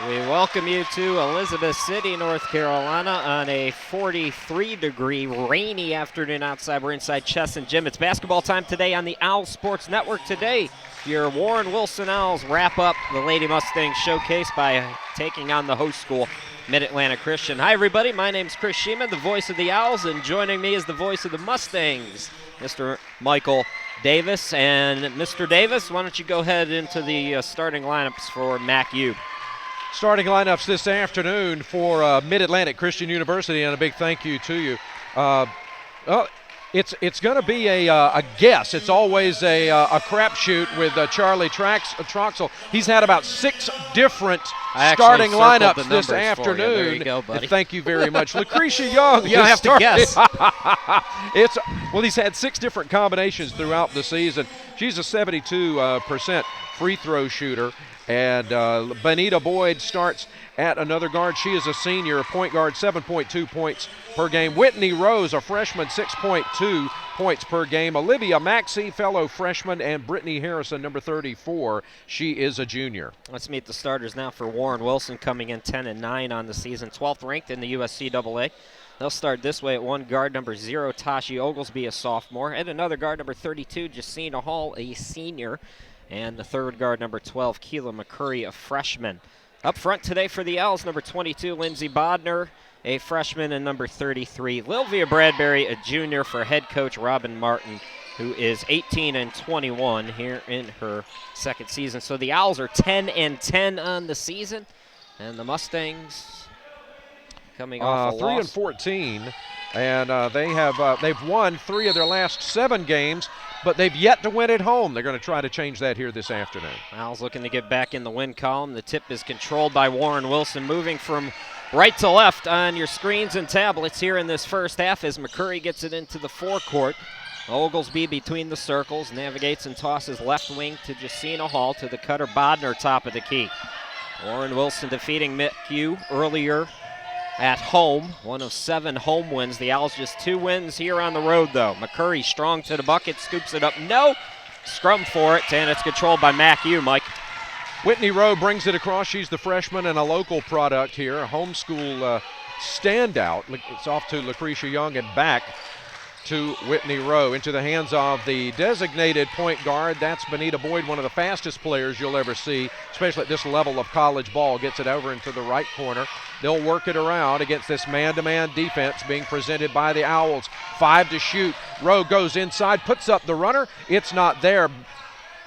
We welcome you to Elizabeth City, North Carolina on a 43-degree rainy afternoon outside. We're inside Chess and Gym. It's basketball time today on the Owls Sports Network. Today, your Warren Wilson Owls wrap up the Lady Mustangs showcase by taking on the host school, Mid-Atlantic Christian. Hi, everybody. My name's Chris Sheeman, the voice of the Owls, and joining me is the voice of the Mustangs, Mr. Michael Davis. And Mr. Davis, why don't you go ahead into the starting lineups for MACU. Starting lineups this afternoon for Mid-Atlantic Christian University, and a big thank you to you. It's going to be a guess. It's always a crapshoot with Charlie Troxel. He's had about 6 different starting lineups this afternoon. There you go, buddy. Thank you very much. Lucretia Young. You don't have to guess. He's had 6 different combinations throughout the season. She's a 72% free throw shooter. And Benita Boyd starts at another guard. She is a senior, point guard, 7.2 points per game. Whitney Rose, a freshman, 6.2 points per game. Olivia Maxey, fellow freshman, and Brittany Harrison, number 34. She is a junior. Let's meet the starters now for Warren Wilson, coming in 10-9 on the season, 12th ranked in the USCAA. They'll start this way at one guard, number 0, Tashi Oglesby, a sophomore, and another guard, number 32, Jacina Hall, a senior. And the third guard, number 12, Keela McCurry, a freshman. Up front today for the Owls, number 22, Lindsey Bodner, a freshman, and number 33, Lilvia Bradbury, a junior, for head coach Robin Martin, who is 18-21 here in her second season. So the Owls are 10-10 on the season, and the Mustangs coming off a loss. 3-14, and they've won 3 of their last 7 games. But they've yet to win at home. They're going to try to change that here this afternoon. Owls looking to get back in the win column. The tip is controlled by Warren Wilson, moving from right to left on your screens and tablets here in this first half as McCurry gets it into the forecourt. Oglesby between the circles, navigates and tosses left wing to Jacina Hall, to the cutter Bodner, top of the key. Warren Wilson defeating MACU earlier at home. One of 7 home wins. The Owls just 2 wins here on the road, though. McCurry strong to the bucket, scoops it up. No. Scrum for it, and it's controlled by MACU, Mike. Whitney Rowe brings it across. She's the freshman and a local product here, a homeschool standout. It's off to Lucretia Young and back to Whitney Rowe. Into the hands of the designated point guard. That's Benita Boyd, one of the fastest players you'll ever see, especially at this level of college ball. Gets it over into the right corner. They'll work it around against this man-to-man defense being presented by the Owls. 5 to shoot. Rowe goes inside, puts up the runner. It's not there.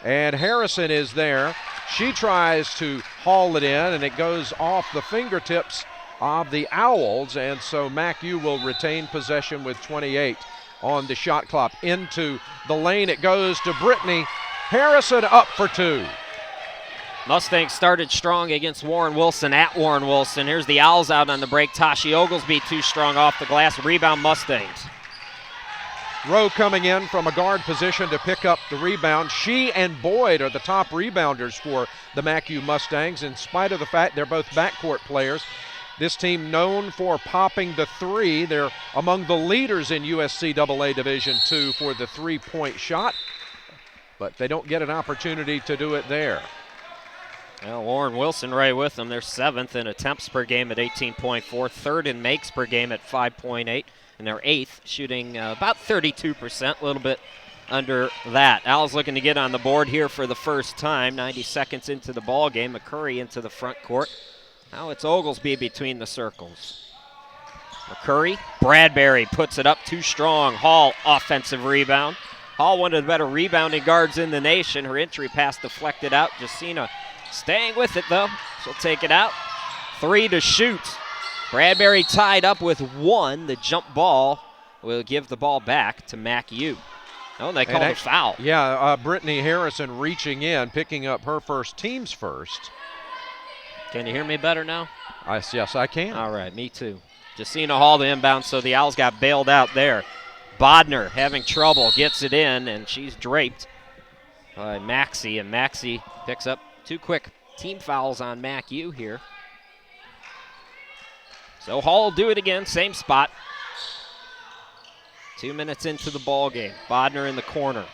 And Harrison is there. She tries to haul it in, and it goes off the fingertips of the Owls, and so MACU will retain possession with 28 on the shot clock. Into the lane it goes to Brittany Harrison, up for 2. Mustangs started strong against Warren Wilson at Warren Wilson. Here's the Owls out on the break. Tashi Oglesby too strong off the glass. Rebound Mustangs. Rowe coming in from a guard position to pick up the rebound. She and Boyd are the top rebounders for the MACU Mustangs, in spite of the fact they're both backcourt players. This team known for popping the 3. They're among the leaders in USCAA Division II for the 3-point shot, but they don't get an opportunity to do it there. Well, Warren Wilson right with them. They're 7th in attempts per game at 18.4, 3rd in makes per game at 5.8, and they're 8th, shooting about 32%, a little bit under that. Owls looking to get on the board here for the first time. 90 seconds into the ball game. McCurry into the front court. Now it's Oglesby between the circles. McCurry, Bradbury puts it up too strong. Hall, offensive rebound. Hall, one of the better rebounding guards in the nation. Her entry pass deflected out. Jacina staying with it, though. She'll take it out. 3 to shoot. Bradbury tied up with 1. The jump ball will give the ball back to MACU. Oh, and they called a foul. Yeah, Brittany Harrison reaching in, picking up her first, team's first. Can you hear me better now? Yes, I can. All right, me too. Jacina Hall the inbound, so the Owls got bailed out there. Bodner having trouble, gets it in, and she's draped by Maxey, and Maxey picks up 2 quick team fouls on MACU here. So Hall will do it again, same spot. 2 minutes into the ball game. Bodner in the corner.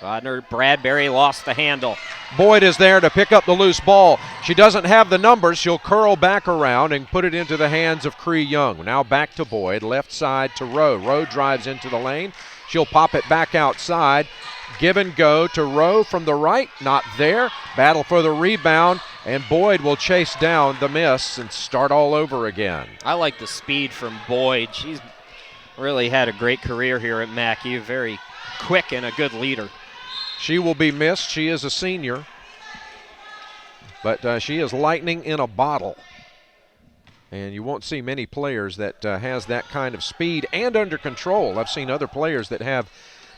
Bodner, Bradbury lost the handle. Boyd is there to pick up the loose ball. She doesn't have the numbers. She'll curl back around and put it into the hands of Cree Young. Now back to Boyd, left side to Rowe. Rowe drives into the lane. She'll pop it back outside. Give and go to Rowe from the right, not there. Battle for the rebound, and Boyd will chase down the miss and start all over again. I like the speed from Boyd. She's really had a great career here at MACU. Very quick and a good leader. She will be missed. She is a senior, but she is lightning in a bottle. And you won't see many players that has that kind of speed and under control. I've seen other players that have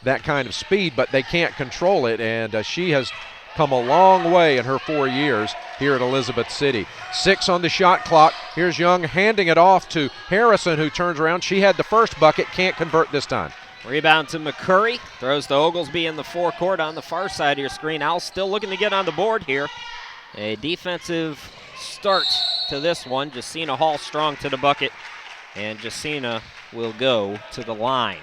that kind of speed, but they can't control it, and she has come a long way in her 4 years here at Elizabeth City. 6 on the shot clock. Here's Young handing it off to Harrison, who turns around. She had the first bucket, can't convert this time. Rebound to McCurry. Throws to Oglesby in the forecourt on the far side of your screen. Owls still looking to get on the board here. A defensive start to this one. Jacina Hall strong to the bucket, and Jacina will go to the line.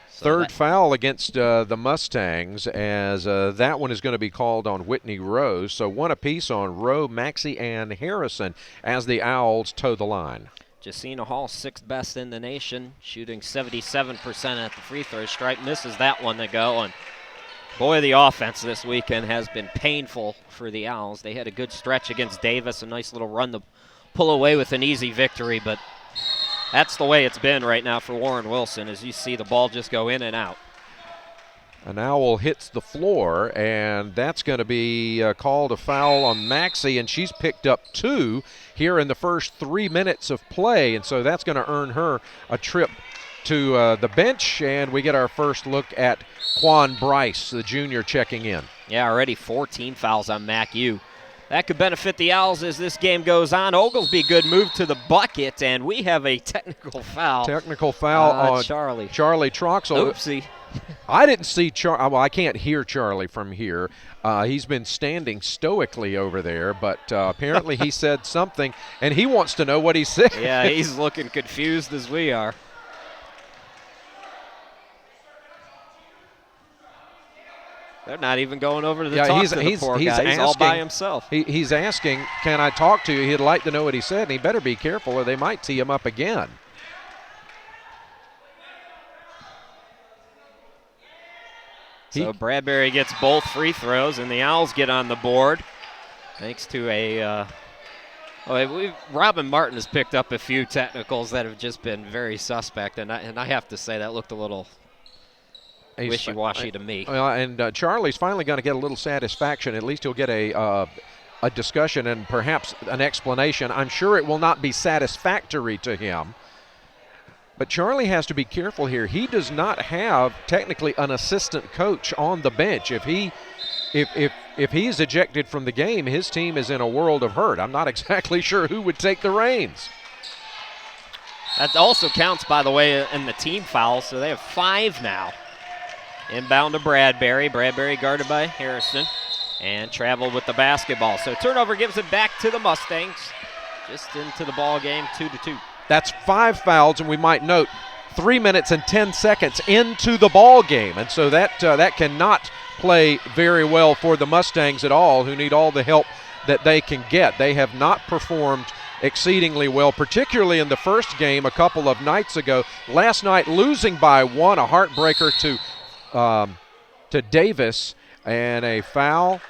Third foul against the Mustangs, as that one is going to be called on Whitney Rowe. So 1 apiece on Rowe, Maxey, and Harrison as the Owls toe the line. Jacina Hall, 6th best in the nation, shooting 77% at the free throw stripe. Misses that one to go, and boy, the offense this weekend has been painful for the Owls. They had a good stretch against Davis, a nice little run to pull away with an easy victory, but that's the way it's been right now for Warren Wilson, as you see the ball just go in and out. An Owl hits the floor, and that's going to be called a foul on Maxey, and she's picked up 2 here in the first 3 minutes of play, and so that's going to earn her a trip to the bench, and we get our first look at Quan Bryce, the junior, checking in. Yeah, already 14 fouls on MACU. That could benefit the Owls as this game goes on. Oglesby, good move to the bucket, and we have a technical foul. Technical foul on Charlie Troxel. Oopsie. I didn't see well, I can't hear Charlie from here. He's been standing stoically over there, but apparently he said something, and he wants to know what he said. Yeah, he's looking confused as we are. They're not even going over to the talk to the poor guy. He's all by himself. He's asking, can I talk to you? He'd like to know what he said, and he better be careful or they might tee him up again. So Bradbury gets both free throws, and the Owls get on the board thanks to a Robin Martin has picked up a few technicals that have just been very suspect, and I have to say that looked a little wishy-washy to me. Well, and Charlie's finally going to get a little satisfaction. At least he'll get a discussion and perhaps an explanation. I'm sure it will not be satisfactory to him. But Charlie has to be careful here. He does not have technically an assistant coach on the bench. If he's ejected from the game, his team is in a world of hurt. I'm not exactly sure who would take the reins. That also counts, by the way, in the team fouls, so they have 5 now. Inbound to Bradbury. Bradbury guarded by Harrison and traveled with the basketball. So turnover gives it back to the Mustangs. Just into the ball game, 2-2. That's 5 fouls, and we might note 3 minutes and 10 seconds into the ball game. And so that cannot play very well for the Mustangs at all, who need all the help that they can get. They have not performed exceedingly well, particularly in the first game a couple of nights ago. Last night, losing by 1, a heartbreaker to Davis, and a foul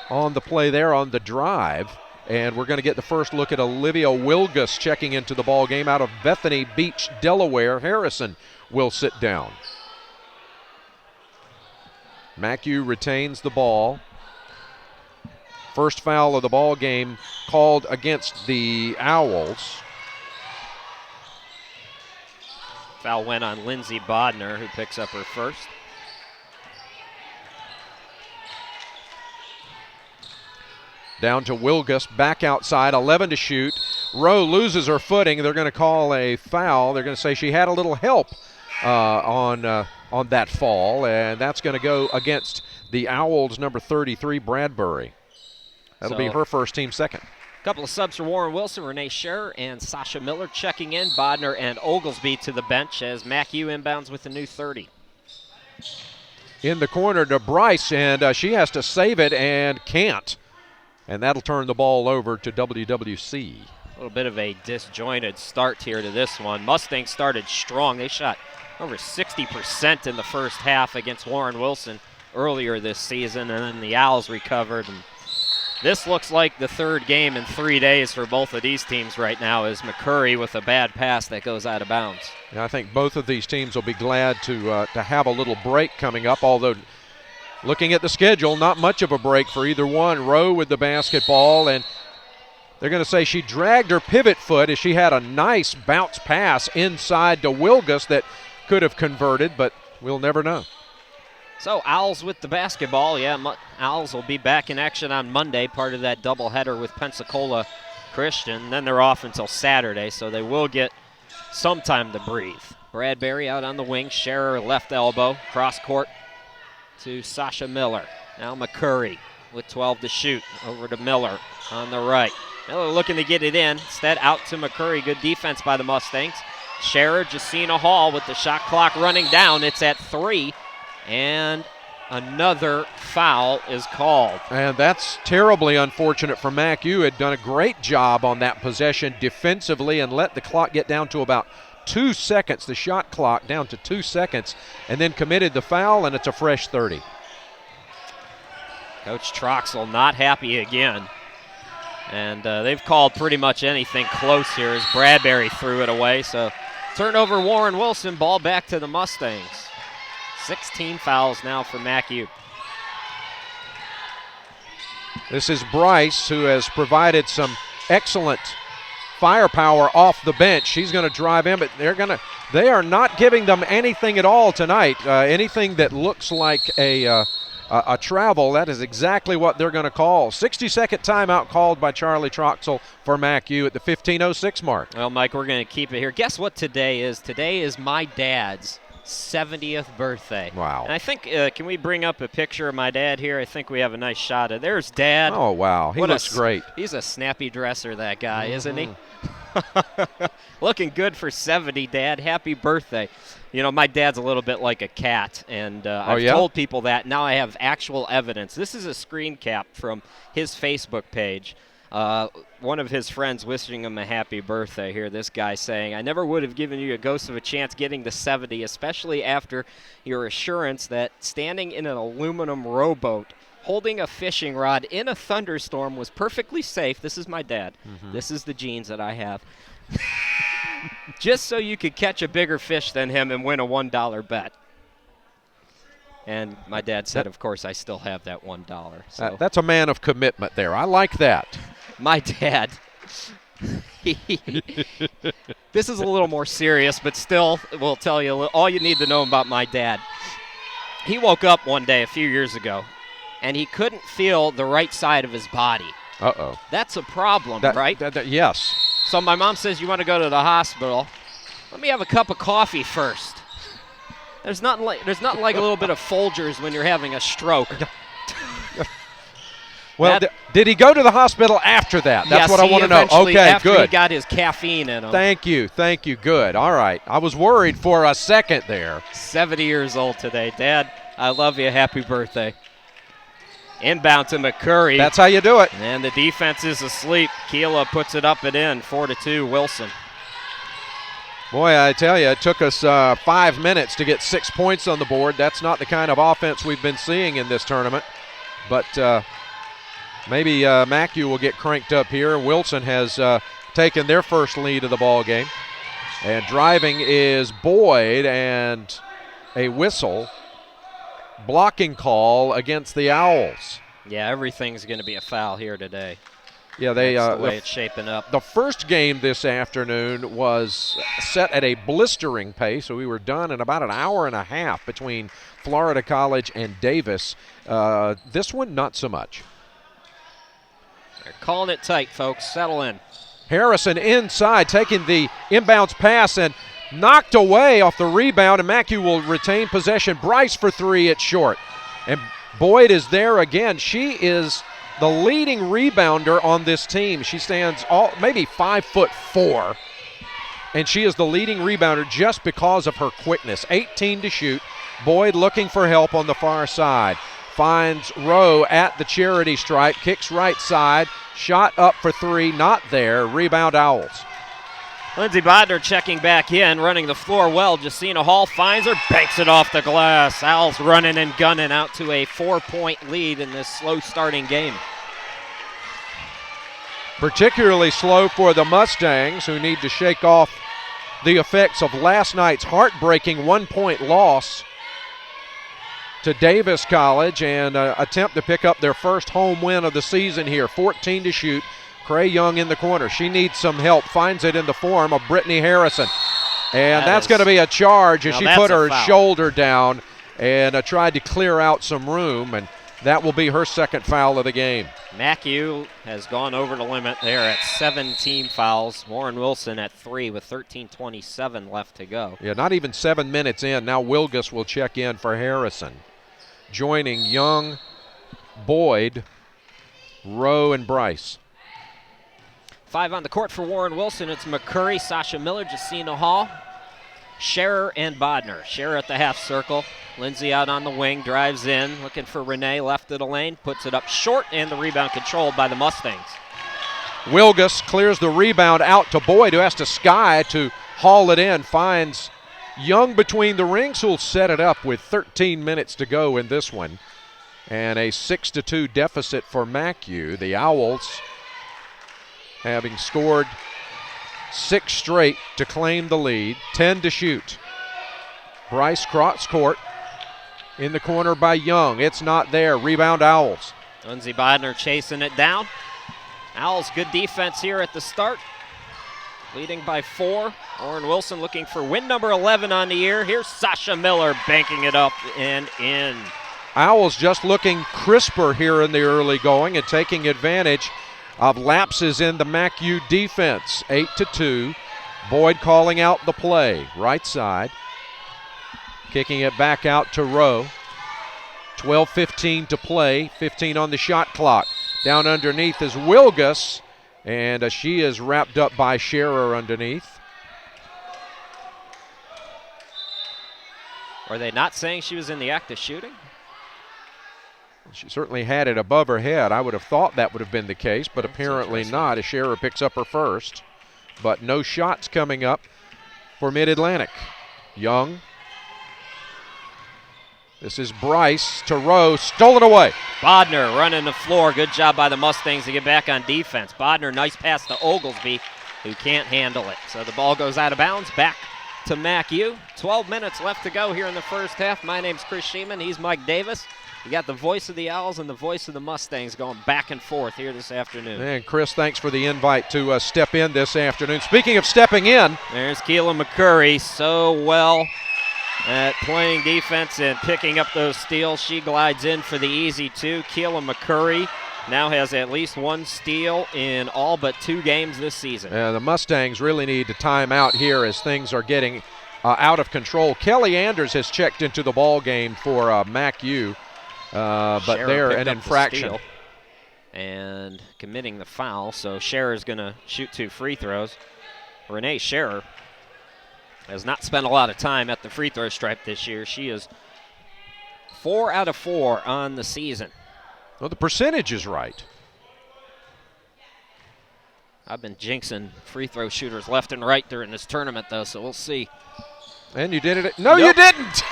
on the play there on the drive. And we're going to get the first look at Olivia Wilgus checking into the ball game out of Bethany Beach, Delaware. Harrison will sit down. MACU retains the ball. First foul of the ball game called against the Owls. Foul went on Lindsay Bodner, who picks up her first. Down to Wilgus, back outside, 11 to shoot. Rowe loses her footing. They're going to call a foul. They're going to say she had a little help on that fall, and that's going to go against the Owls' number 33, Bradbury. That'll be her first, team second. A couple of subs for Warren Wilson, Renee Scherer and Sasha Miller checking in. Bodner and Oglesby to the bench as MACU inbounds with the new 30. In the corner to Bryce, and she has to save it and can't. And that'll turn the ball over to WWC. A little bit of a disjointed start here to this one. Mustangs started strong. They shot over 60% in the first half against Warren Wilson earlier this season, and then the Owls recovered. And this looks like the third game in 3 days for both of these teams right now, as McCurry with a bad pass that goes out of bounds. Yeah, I think both of these teams will be glad to have a little break coming up, although looking at the schedule, not much of a break for either one. Rowe with the basketball, and they're going to say she dragged her pivot foot as she had a nice bounce pass inside to Wilgus that could have converted, but we'll never know. So Owls with the basketball. Yeah, Owls will be back in action on Monday, part of that doubleheader with Pensacola Christian. Then they're off until Saturday, so they will get some time to breathe. Bradbury out on the wing, Scherer left elbow, cross court to Sasha Miller. Now McCurry with 12 to shoot. Over to Miller on the right. Miller looking to get it in. Instead, out to McCurry. Good defense by the Mustangs. Scherer, Jacina Hall with the shot clock running down. It's at 3. And another foul is called. And that's terribly unfortunate for MACU. Had done a great job on that possession defensively and let the clock get down to about 2 seconds, the shot clock down to 2 seconds, and then committed the foul, and it's a fresh 30. Coach Troxel not happy again. And they've called pretty much anything close here as Bradbury threw it away. So turnover Warren Wilson, ball back to the Mustangs. 16 fouls now for MACU. This is Bryce, who has provided some excellent firepower off the bench. She's going to drive in, but they are not giving them anything at all tonight. Anything that looks like a travel, that is exactly what they're going to call. 60-second timeout called by Charlie Troxel for MACU at the 15:06 mark. Well, Mike, we're going to keep it here. Guess what today is? Today is my dad's 70th birthday. Wow. And I think, can we bring up a picture of my dad here? I think we have a nice shot of. There's Dad. Oh, wow. He looks great. He's a snappy dresser, that guy, isn't he? Looking good for 70, Dad. Happy birthday. You know, my dad's a little bit like a cat, and I've told people that. Now I have actual evidence. This is a screen cap from his Facebook page. One of his friends wishing him a happy birthday here. This guy saying, I never would have given you a ghost of a chance getting to 70, especially after your assurance that standing in an aluminum rowboat holding a fishing rod in a thunderstorm was perfectly safe. This is my dad. This is the genes that I have. Just so you could catch a bigger fish than him and win a $1 bet. And my dad said, of course, I still have that $1. So That's a man of commitment there. I like that. my dad, this is a little more serious, but still will tell you all you need to know about my dad. He woke up one day a few years ago, and he couldn't feel the right side of his body. Uh-oh. That's a problem, right? Yes. So my mom says, you want to go to the hospital? Let me have a cup of coffee first. There's nothing like a little bit of Folgers when you're having a stroke. Well, did he go to the hospital after that? That's yes, what I want to know. Okay, after good. He got his caffeine in him. Thank you. Good. All right. I was worried for a second there. 70 years old today. Dad, I love you. Happy birthday. Inbound to McCurry. That's how you do it. And the defense is asleep. Keela puts it up and in, 4-2, Wilson. Boy, I tell you, it took us 5 minutes to get 6 points on the board. That's not the kind of offense we've been seeing in this tournament. But maybe MACU will get cranked up here. Wilson has taken their first lead of the ball game. And driving is Boyd, and a whistle. Blocking call against the Owls. Yeah, everything's going to be a foul here today. Yeah, That's the way it's shaping up. The first game this afternoon was set at a blistering pace, so we were done in about an hour and a half between Florida College and Davis. This one, not so much. They're calling it tight, folks. Settle in. Harrison inside, taking the inbounds pass and knocked away off the rebound, and MACU will retain possession. Bryce for three, it's short. And Boyd is there again. She is the leading rebounder on this team. She stands maybe 5'4", and she is the leading rebounder just because of her quickness. 18 to shoot. Boyd looking for help on the far side. Finds Rowe at the charity stripe, kicks right side, shot up for three, not there. Rebound Owls. Lindsey Bodner checking back in, running the floor well. Justina Hall finds her, banks it off the glass. Owls running and gunning out to a 4-point lead in this slow starting game. Particularly slow for the Mustangs, who need to shake off the effects of last night's heartbreaking 1-point loss to Davis College and attempt to pick up their first home win of the season here. 14 to shoot. Cray Young in the corner. She needs some help. Finds it in the form of Brittany Harrison. And that's going to be a charge as she put her shoulder down and tried to clear out some room. And that will be her second foul of the game. MACU has gone over the limit there at 17 fouls. Warren Wilson at 3 with 13:27 left to go. Yeah, not even 7 minutes in. Now Wilgus will check in for Harrison. Joining Young, Boyd, Rowe, and Bryce. 5 on the court for Warren Wilson. It's McCurry, Sasha Miller, Justina Hall, Scherer, and Bodner. Scherer at the half circle. Lindsay out on the wing, drives in, looking for Renee, left of the lane, puts it up short, and the rebound controlled by the Mustangs. Wilgus clears the rebound out to Boyd, who has to sky to haul it in. Finds Young between the rings, who'll set it up with 13 minutes to go in this one. And a 6-2 deficit for MACU. The Owls, having scored 6 straight to claim the lead, 10 to shoot. Bryce cross court in the corner by Young. It's not there. Rebound Owls. Lindsey Bodner chasing it down. Owls good defense here at the start. Leading by 4. Warren Wilson looking for win number 11 on the year. Here's Sasha Miller banking it up and in. Owls just looking crisper here in the early going and taking advantage of lapses in the MACU defense. 8-2. Boyd calling out the play. Right side. Kicking it back out to Rowe. 12:15 to play, 15 on the shot clock. Down underneath is Wilgus, and she is wrapped up by Scherer underneath. Are they not saying she was in the act of shooting? She certainly had it above her head. I would have thought that would have been the case, but apparently not, as Scherer picks up her first. But no shots coming up for Mid-Atlantic. Young. This is Bryce to Rowe, stolen away. Bodner running the floor. Good job by the Mustangs to get back on defense. Bodner, nice pass to Oglesby, who can't handle it. So the ball goes out of bounds, back to MACU. 12 minutes left to go here in the first half. My name's Chris Sheeman. He's Mike Davis. You got the voice of the Owls and the voice of the Mustangs going back and forth here this afternoon. And Chris, thanks for the invite to step in this afternoon. Speaking of stepping in. There's Keelan McCurry, so well at playing defense and picking up those steals. She glides in for the easy two. Keelan McCurry now has at least one steal in all but 2 games this season. The Mustangs really need to time out here as things are getting out of control. Kelly Anders has checked into the ball game for MACU. But they're an infraction. And committing the foul, so Scherer's going to shoot 2 free throws. Renee Scherer has not spent a lot of time at the free throw stripe this year. She is 4 out of 4 on the season. Well, the percentage is right. I've been jinxing free throw shooters left and right during this tournament, though, so we'll see. And you did it. No, Nope. You didn't.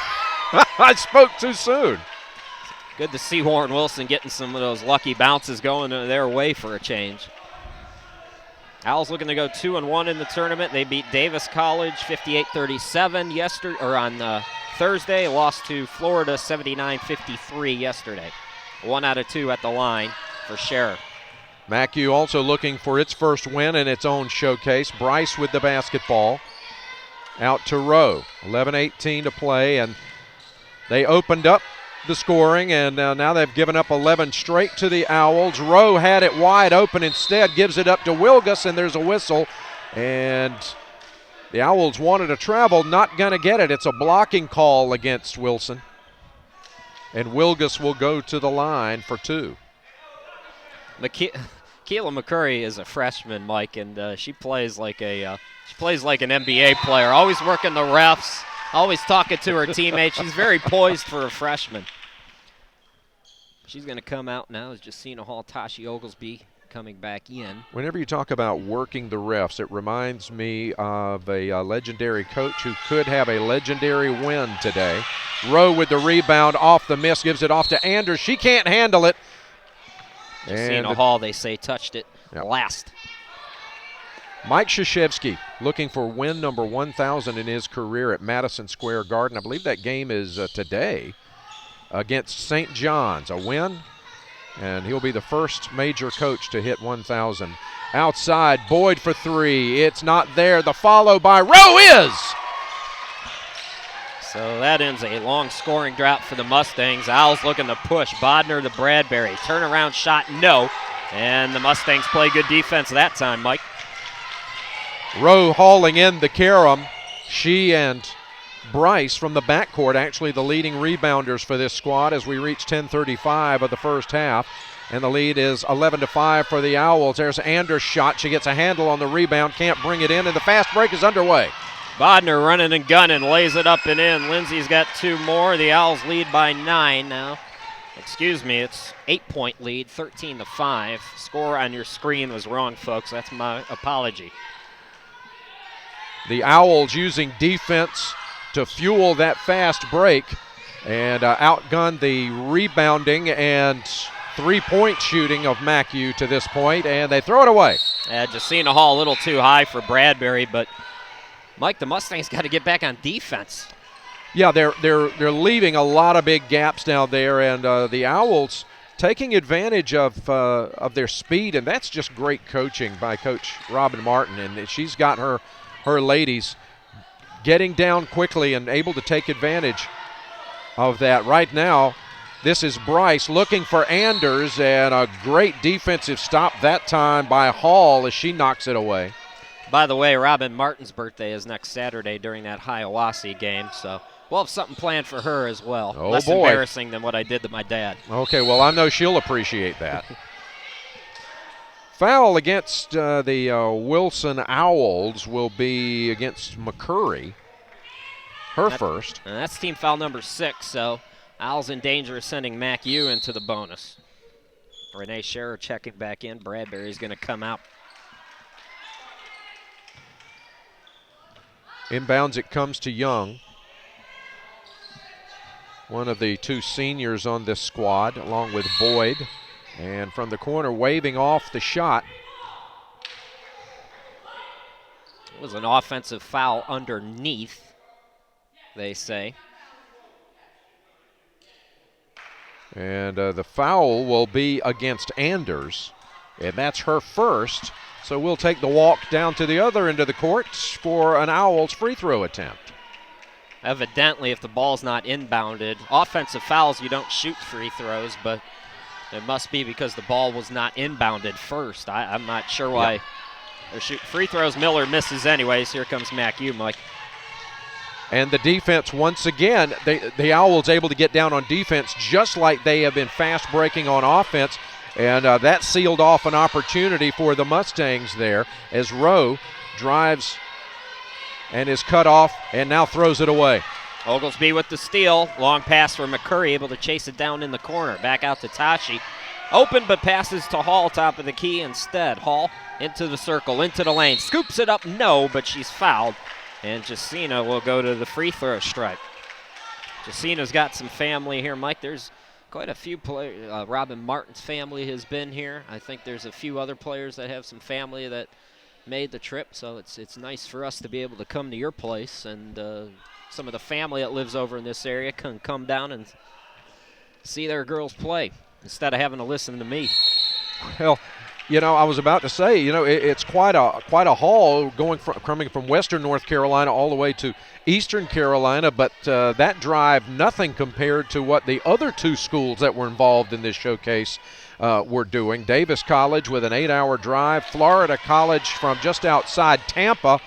I spoke too soon. Good to see Warren Wilson getting some of those lucky bounces going their way for a change. Owls looking to go 2-1 in the tournament. They beat Davis College 58-37 yesterday, or on Thursday. Lost to Florida 79-53 yesterday. 1 out of 2 at the line for Scherer. MACU also looking for its first win in its own showcase. Bryce with the basketball. Out to Rowe. 11:18 to play, and they opened up the scoring, and now they've given up 11 straight to the Owls. Rowe had it wide open instead, gives it up to Wilgus, and there's a whistle. And the Owls wanted to travel, not going to get it. It's a blocking call against Wilson. And Wilgus will go to the line for 2. Keelan McCurry is a freshman, Mike, and she plays like an NBA player, always working the refs, always talking to her teammates. She's very poised for a freshman. She's going to come out now as Jacina Hall, Tashi Oglesby coming back in. Whenever you talk about working the refs, it reminds me of a legendary coach who could have a legendary win today. Rowe with the rebound, off the miss, gives it off to Anders. She can't handle it. Jacina Hall, they say, touched it last. Mike Krzyzewski looking for win number 1,000 in his career at Madison Square Garden. I believe that game is today against St. John's. A win, and he'll be the first major coach to hit 1,000. Outside, Boyd for 3. It's not there. The follow by Rowe is. So that ends a long scoring drought for the Mustangs. Owls looking to push. Bodner to Bradbury. Turnaround shot, no. And the Mustangs play good defense that time, Mike. Rowe hauling in the carom. She and Bryce from the backcourt, actually the leading rebounders for this squad as we reach 10:35 of the first half. And the lead is 11-5 for the Owls. There's Anders' shot. She gets a handle on the rebound, can't bring it in, and the fast break is underway. Bodner running and gunning, lays it up and in. Lindsay's got 2 more. The Owls lead by 9 now. Excuse me, it's 8-point lead, 13-5. Score on your screen was wrong, folks. That's my apology. The Owls using defense to fuel that fast break and outgunned the rebounding and three-point shooting of MACU to this point, and they throw it away. Jacina Hall a little too high for Bradbury, but Mike, the Mustangs got to get back on defense. Yeah, they're leaving a lot of big gaps down there, and the Owls taking advantage of their speed, and that's just great coaching by Coach Robin Martin, and she's got her ladies getting down quickly and able to take advantage of that. Right now, this is Bryce looking for Anders, and a great defensive stop that time by Hall as she knocks it away. By the way, Robin Martin's birthday is next Saturday during that Hiawassee game, so We'll have something planned for her as well. Oh, Less boy. embarrassing than what I did to my dad. Okay, well, I know she'll appreciate that. Foul against the Wilson Owls will be against McCurry. Her first. And that's team foul number 6, so Owls in danger of sending MACU into the bonus. Renee Scherer checking back in. Bradbury's going to come out. Inbounds it comes to Young. One of the 2 seniors on this squad, along with Boyd. And from the corner, waving off the shot. It was an offensive foul underneath, they say. And the foul will be against Anders, and that's her first. So we'll take the walk down to the other end of the court for an Owls free throw attempt. Evidently, if the ball's not inbounded, offensive fouls, you don't shoot free throws, but it must be because the ball was not inbounded first. I'm not sure why they're shooting free throws. Miller misses anyways. Here comes MACU, Mike. And the defense, once again, the Owls able to get down on defense just like they have been fast breaking on offense. And that sealed off an opportunity for the Mustangs there as Rowe drives and is cut off and now throws it away. Oglesby with the steal. Long pass for McCurry, able to chase it down in the corner. Back out to Tashi. Open, but passes to Hall, top of the key instead. Hall into the circle, into the lane. Scoops it up, no, but she's fouled. And Jacina will go to the free throw stripe. Jacina's got some family here, Mike. There's quite a few players. Robin Martin's family has been here. I think there's a few other players that have some family that made the trip, so it's nice for us to be able to come to your place, and some of the family that lives over in this area can come down and see their girls play instead of having to listen to me. Well, you know, I was about to say, you know, it's quite a haul coming from western North Carolina all the way to eastern Carolina, but that drive, nothing compared to what the other 2 schools that were involved in this showcase were doing. Davis College with an 8-hour drive. Florida College from just outside Tampa.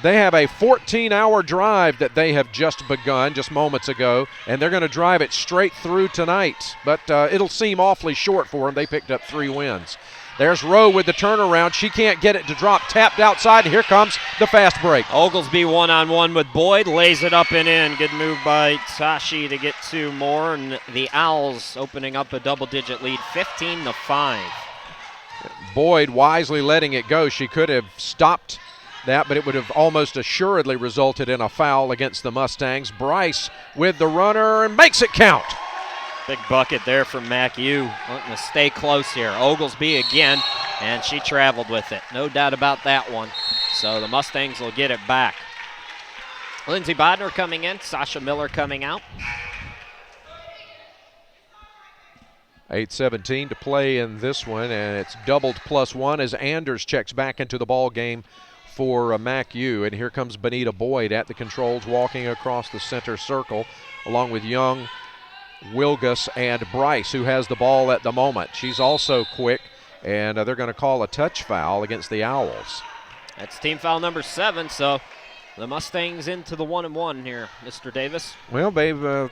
They have a 14-hour drive that they have just begun just moments ago, and they're going to drive it straight through tonight. But it'll seem awfully short for them. They picked up 3 wins. There's Rowe with the turnaround. She can't get it to drop. Tapped outside. Here comes the fast break. Oglesby one-on-one with Boyd. Lays it up and in. Good move by Tashi to get 2 more. And the Owls opening up a double-digit lead, 15-5. Boyd wisely letting it go. She could have stopped that, but it would have almost assuredly resulted in a foul against the Mustangs. Bryce with the runner and makes it count. Big bucket there from MACU, wanting to stay close here. Oglesby again, and she traveled with it. No doubt about that one. So the Mustangs will get it back. Lindsey Bodner coming in, Sasha Miller coming out. 8:17 to play in this one, and it's doubled +1 as Anders checks back into the ball game for MACU. And here comes Benita Boyd at the controls, walking across the center circle, along with Young, Wilgus, and Bryce, who has the ball at the moment. She's also quick, and they're going to call a touch foul against the Owls. That's team foul number 7, so the Mustangs into the 1-1 here, Mr. Davis. Well, they've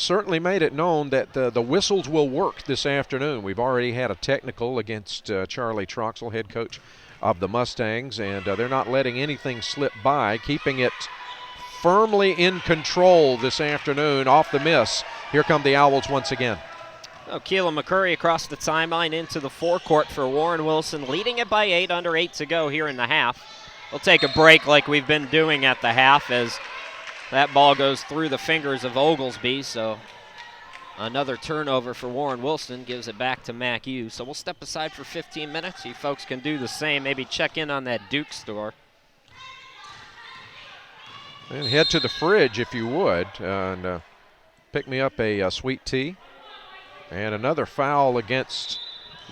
certainly made it known that the whistles will work this afternoon. We've already had a technical against Charlie Troxel, head coach of the Mustangs, and they're not letting anything slip by, keeping it firmly in control this afternoon off the miss. Here come the Owls once again. Oh, Keelan McCurry across the timeline into the forecourt for Warren Wilson, leading it by 8, under 8 to go here in the half. We'll take a break like we've been doing at the half as that ball goes through the fingers of Oglesby, so another turnover for Warren Wilson gives it back to MACU. So we'll step aside for 15 minutes. You folks can do the same. Maybe check in on that Duke store. And head to the fridge if you would, and pick me up a sweet tea. And another foul against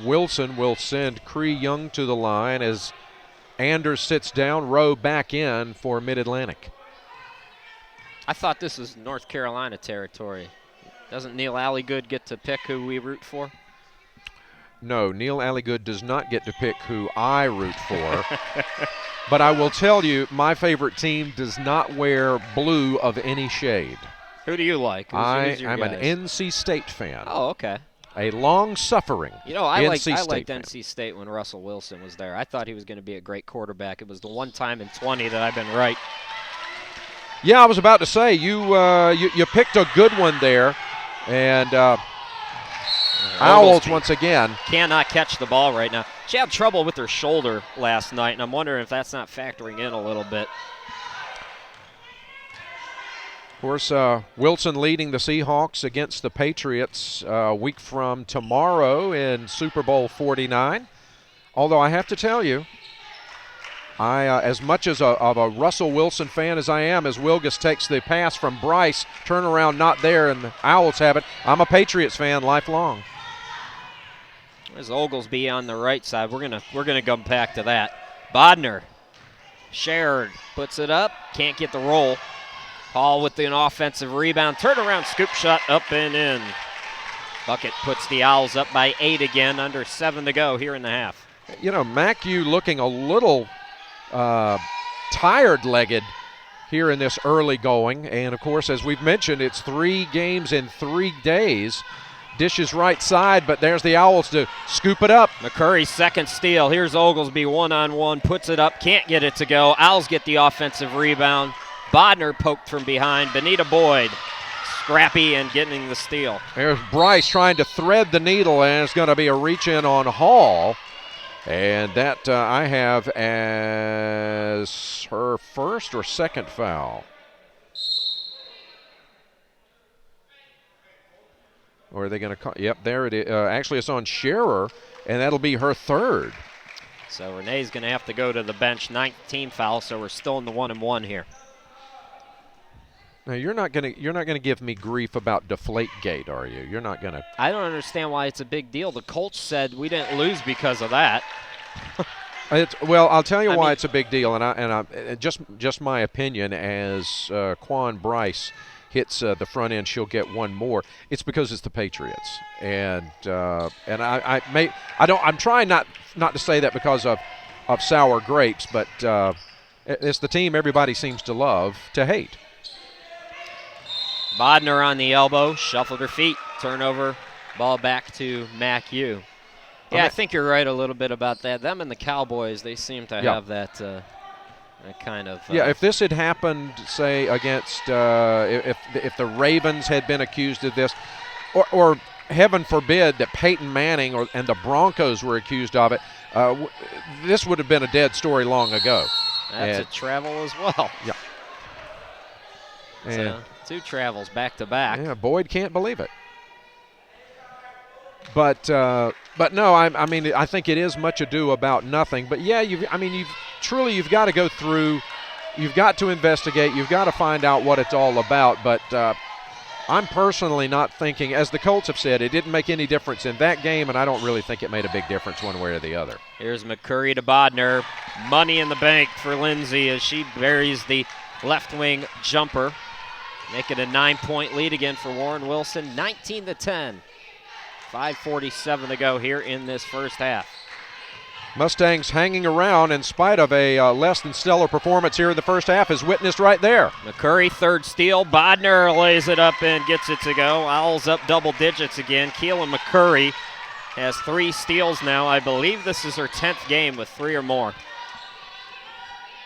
Wilson will send Cree Young to the line as Anders sits down, Rowe back in for Mid-Atlantic. I thought this was North Carolina territory. Doesn't Neil Alligood get to pick who we root for? No, Neil Alligood does not get to pick who I root for. But I will tell you, my favorite team does not wear blue of any shade. Who do you like? Who's your I'm guys? an NC State fan. Oh, okay. A long-suffering I liked fan. NC State when Russell Wilson was there. I thought he was going to be a great quarterback. It was the one time in 20 that I've been right. Yeah, I was about to say, you picked a good one there. And Owls once again. Cannot catch the ball right now. She had trouble with her shoulder last night, and I'm wondering if that's not factoring in a little bit. Of course, Wilson leading the Seahawks against the Patriots a week from tomorrow in Super Bowl 49. Although I have to tell you, as much as of a Russell Wilson fan as I am, as Wilgus takes the pass from Bryce, turnaround not there, and the Owls have it, I'm a Patriots fan lifelong. There's Oglesby on the right side. We're gonna come back to that. Bodner, Sherrod puts it up, can't get the roll. Hall with an offensive rebound, turnaround scoop shot up and in. Bucket puts the Owls up by 8 again, under 7 to go here in the half. You know, MACU looking a little tired-legged here in this early going, and of course, as we've mentioned, it's 3 games in 3 days. Dishes right side, but there's the Owls to scoop it up. McCurry's second steal. Here's Oglesby one-on-one, puts it up, can't get it to go. Owls get the offensive rebound. Bodner poked from behind. Benita Boyd scrappy and getting the steal. There's Bryce trying to thread the needle, and it's going to be a reach-in on Hall. And that I have as her first or second foul. Or are they going to call? Yep, there it is. Actually, it's on Scherer, and that'll be her third. So Renee's going to have to go to the bench. 19 foul, so we're still in the 1-and-1 here. Now you're not gonna give me grief about Deflategate, are you? You're not gonna. I don't understand why it's a big deal. The Colts said we didn't lose because of that. Well, I'll tell you why it's a big deal, and I just my opinion. As Quan Bryce hits the front end, she'll get one more. It's because it's the Patriots, and I'm trying not to say that because of sour grapes, but it's the team everybody seems to love to hate. Bodner on the elbow, shuffled her feet, turnover, ball back to MACU. Yeah, I think you're right a little bit about that. Them and the Cowboys, they seem to have that kind of. Yeah, if this had happened, say, against if the Ravens had been accused of this, or heaven forbid that Peyton Manning and the Broncos were accused of it, this would have been a dead story long ago. That's a travel as well. Yeah. So, 2 travels back to back. Yeah, Boyd can't believe it. But no, I mean, I think it is much ado about nothing. But yeah, you've got to go through, you've got to investigate, you've got to find out what it's all about. But I'm personally not thinking, as the Colts have said, it didn't make any difference in that game, and I don't really think it made a big difference one way or the other. Here's McCurry to Bodner. Money in the bank for Lindsay as she buries the left wing jumper. Make it a 9-point lead again for Warren Wilson, 19-10. 5:47 to go here in this first half. Mustangs hanging around in spite of a less than stellar performance here in the first half, is witnessed right there. McCurry, third steal. Bodner lays it up and gets it to go. Owls up double digits again. Keelan McCurry has 3 steals now. I believe this is her 10th game with 3 or more.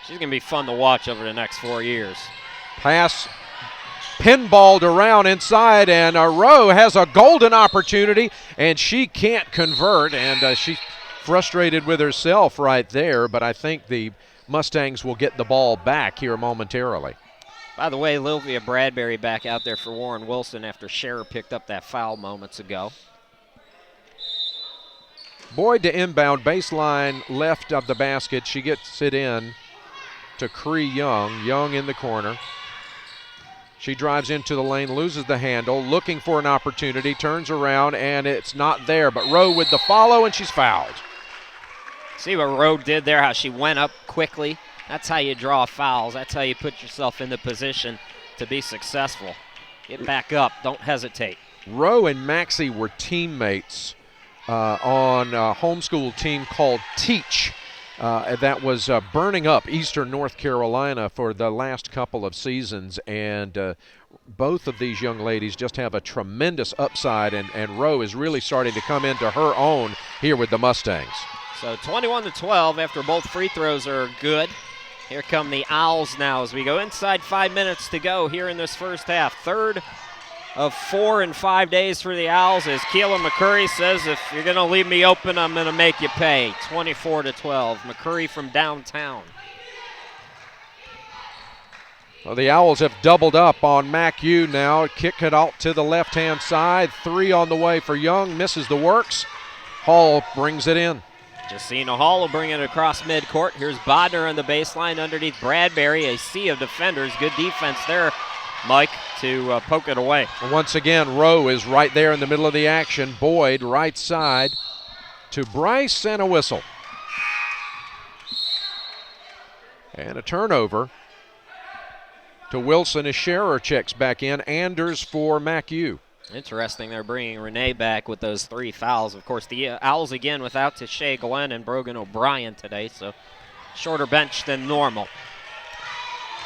She's going to be fun to watch over the next 4 years. Pass pinballed around inside, and Rowe has a golden opportunity, and she can't convert, and she's frustrated with herself right there, but I think the Mustangs will get the ball back here momentarily. By the way, Lilvia Bradbury back out there for Warren Wilson after Scherer picked up that foul moments ago. Boyd to inbound, baseline left of the basket. She gets it in to Cree Young. Young in the corner. She drives into the lane, loses the handle, looking for an opportunity, turns around, and it's not there. But Rowe with the follow, and she's fouled. See what Rowe did there, how she went up quickly. That's how you draw fouls. That's how you put yourself in the position to be successful. Get back up. Don't hesitate. Rowe and Maxey were teammates on a homeschool team called Teach. That was burning up Eastern North Carolina for the last couple of seasons, and both of these young ladies just have a tremendous upside, and Rowe is really starting to come into her own here with the Mustangs. So 21-12 after both free throws are good. Here come the Owls now as we go inside 5 minutes to go here in this first half. Third of 4 in 5 days for the Owls, as Keelan McCurry says, if you're going to leave me open, I'm going to make you pay. 24-12. McCurry from downtown. Well, the Owls have doubled up on MACU now. Kick it out to the left-hand side. 3 on the way for Young. Misses the works. Hall brings it in. Jacina Hall will bring it across midcourt. Here's Bodner on the baseline underneath Bradbury. A sea of defenders. Good defense there, Mike, to poke it away. Once again, Rowe is right there in the middle of the action. Boyd, right side to Bryce, and a whistle. And a turnover to Wilson as Scherer checks back in. Anders for MACU. Interesting, they're bringing Renee back with those 3 fouls. Of course, the Owls again without Tashay Glenn and Brogan O'Brien today, so shorter bench than normal.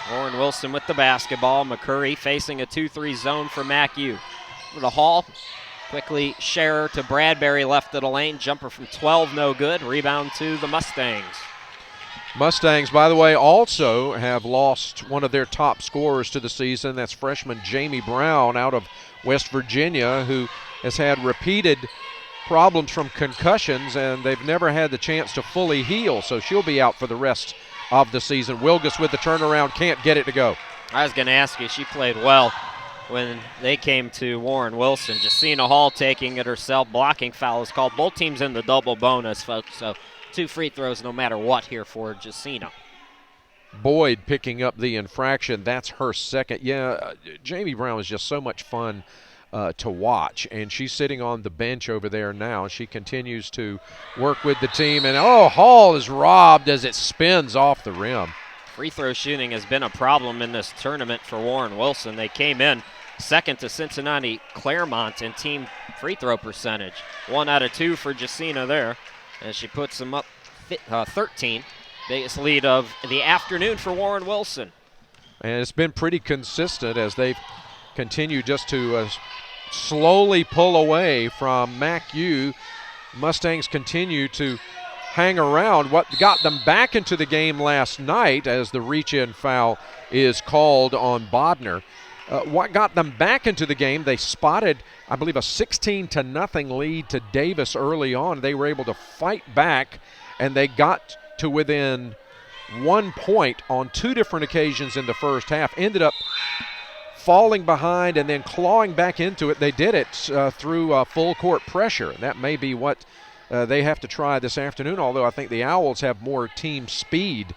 Warren Wilson with the basketball. McCurry facing a 2-3 zone for MACU. The Hall, quickly Scherer to Bradbury left of the lane. Jumper from 12, no good. Rebound to the Mustangs. Mustangs, by the way, also have lost one of their top scorers to the season. That's freshman Jamie Brown out of West Virginia, who has had repeated problems from concussions, and they've never had the chance to fully heal, so she'll be out for the rest of the season. Wilgus with the turnaround, can't get it to go. I was going to ask you, she played well when they came to Warren Wilson. Jacina Hall taking it herself. Blocking foul is called. Both teams in the double bonus, folks, so 2 free throws no matter what here for Jacina. Boyd picking up the infraction. That's her second. Yeah, Jamie Brown is just so much fun to watch, and she's sitting on the bench over there now. She continues to work with the team, and Hall is robbed as it spins off the rim. Free throw shooting has been a problem in this tournament for Warren Wilson. They came in second to Cincinnati Claremont in team free throw percentage. 1 out of 2 for Jacina there, as she puts them up 13. Biggest lead of the afternoon for Warren Wilson. And it's been pretty consistent as they've continued just to slowly pull away from MACU. Mustangs continue to hang around. What got them back into the game last night, as the reach-in foul is called on Bodner, what got them back into the game, they spotted, I believe, a 16-0 lead to Davis early on. They were able to fight back, and they got to within 1 point on 2 different occasions in the first half. Ended up falling behind and then clawing back into it. They did it through full court pressure. That may be what they have to try this afternoon, although I think the Owls have more team speed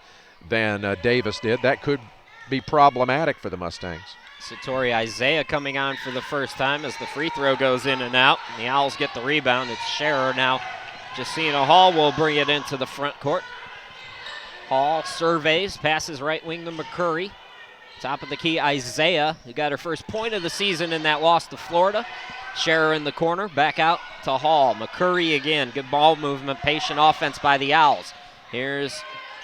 than Davis did. That could be problematic for the Mustangs. Satori Isaiah coming on for the first time as the free throw goes in and out. And the Owls get the rebound. It's Scherer now. Jacina Hall will bring it into the front court. Hall surveys, passes right wing to McCurry. Top of the key, Isaiah, who got her first point of the season in that loss to Florida. Scherer in the corner, back out to Hall. McCurry again, good ball movement, patient offense by the Owls. Here's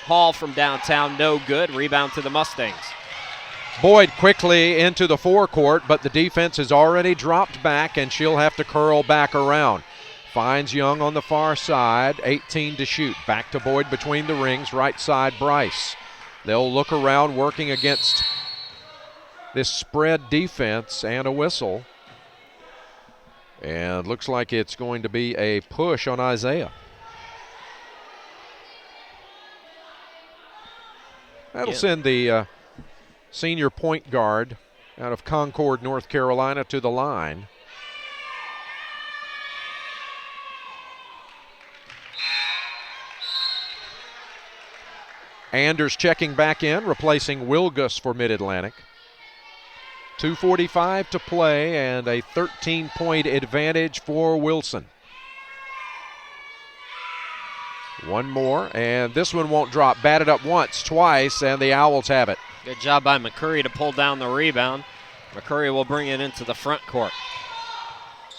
Hall from downtown, no good. Rebound to the Mustangs. Boyd quickly into the forecourt, but the defense has already dropped back, and she'll have to curl back around. Finds Young on the far side, 18 to shoot. Back to Boyd between the rings, right side Bryce. They'll look around, working against this spread defense, and a whistle. And looks like it's going to be a push on Isaiah. That'll send the senior point guard out of Concord, North Carolina, to the line. Anders checking back in, replacing Wilgus for Mid-Atlantic. 2:45 to play and a 13-point advantage for Wilson. One more, and this one won't drop. Batted up once, twice, and the Owls have it. Good job by McCurry to pull down the rebound. McCurry will bring it into the front court.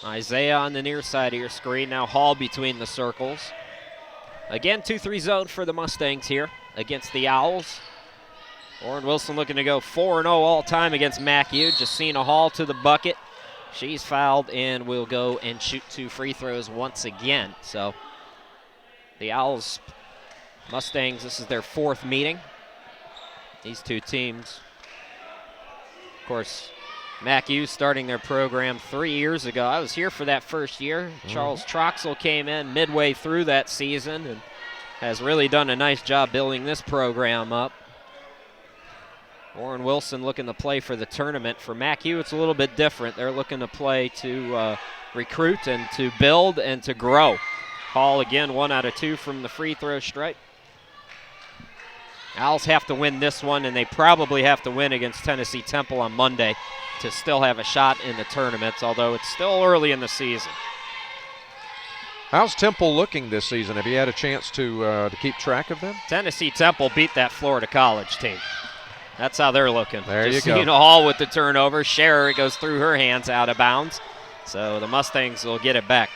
Isaiah on the near side of your screen. Now Hall between the circles. Again, 2-3 zone for the Mustangs here against the Owls. Warren Wilson looking to go 4-0 all time against MACU. Jacina Hall to the bucket. She's fouled and will go and shoot 2 free throws once again. So the Owls, Mustangs, this is their 4th meeting. These two teams, of course, MACU starting their program 3 years ago. I was here for that first year. Charles Troxel came in midway through that season and has really done a nice job building this program up. Warren Wilson looking to play for the tournament. For MACU, it's a little bit different. They're looking to play to recruit and to build and to grow. Hall again, 1 out of 2 from the free throw stripe. Owls have to win this one, and they probably have to win against Tennessee Temple on Monday to still have a shot in the tournament, although it's still early in the season. How's Temple looking this season? Have you had a chance to keep track of them? Tennessee Temple beat that Florida College team. That's how they're looking. There you go. Hall with the turnover. Scherer, it goes through her hands out of bounds. So the Mustangs will get it back.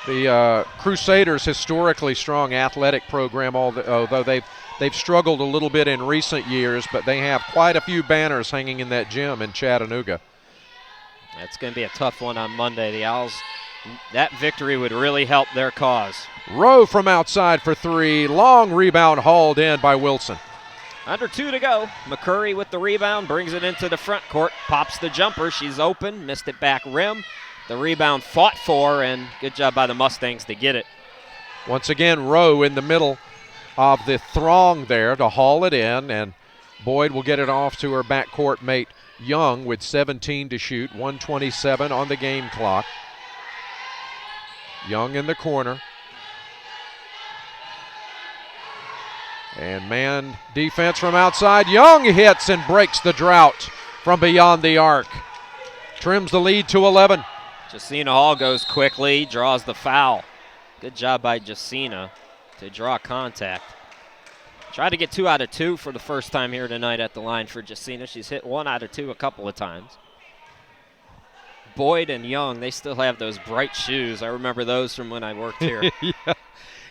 The Crusaders, historically strong athletic program, although they've struggled a little bit in recent years, but they have quite a few banners hanging in that gym in Chattanooga. That's going to be a tough one on Monday. The Owls, that victory would really help their cause. Rowe from outside for 3. Long rebound hauled in by Wilson. Under 2 to go. McCurry with the rebound, brings it into the front court, pops the jumper. She's open, missed it back rim. The rebound fought for, and good job by the Mustangs to get it. Once again, Rowe in the middle of the throng there to haul it in, and Boyd will get it off to her backcourt mate Young with 17 to shoot, 1:27 on the game clock. Young in the corner. And man defense from outside. Young hits and breaks the drought from beyond the arc. Trims the lead to 11. Jacina Hall goes quickly, draws the foul. Good job by Jacina to draw contact. Tried to get 2 out of 2 for the first time here tonight at the line for Jacina. She's hit 1 out of 2 a couple of times. Boyd and Young, they still have those bright shoes. I remember those from when I worked here.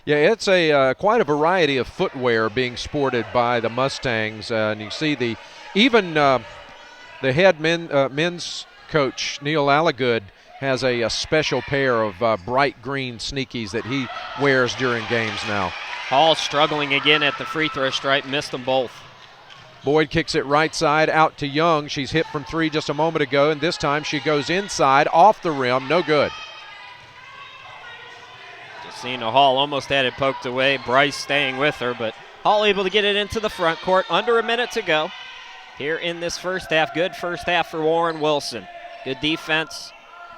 Yeah, it's a quite a variety of footwear being sported by the Mustangs, and you see the head men's coach Neil Allagood has a special pair of bright green sneakies that he wears during games now. Hall struggling again at the free throw stripe, missed them both. Boyd kicks it right side out to Young. She's hit from 3 just a moment ago, and this time she goes inside off the rim, no good. Jacina Hall almost had it poked away. Bryce staying with her, but Hall able to get it into the front court. Under a minute to go here in this first half. Good first half for Warren Wilson. Good defense.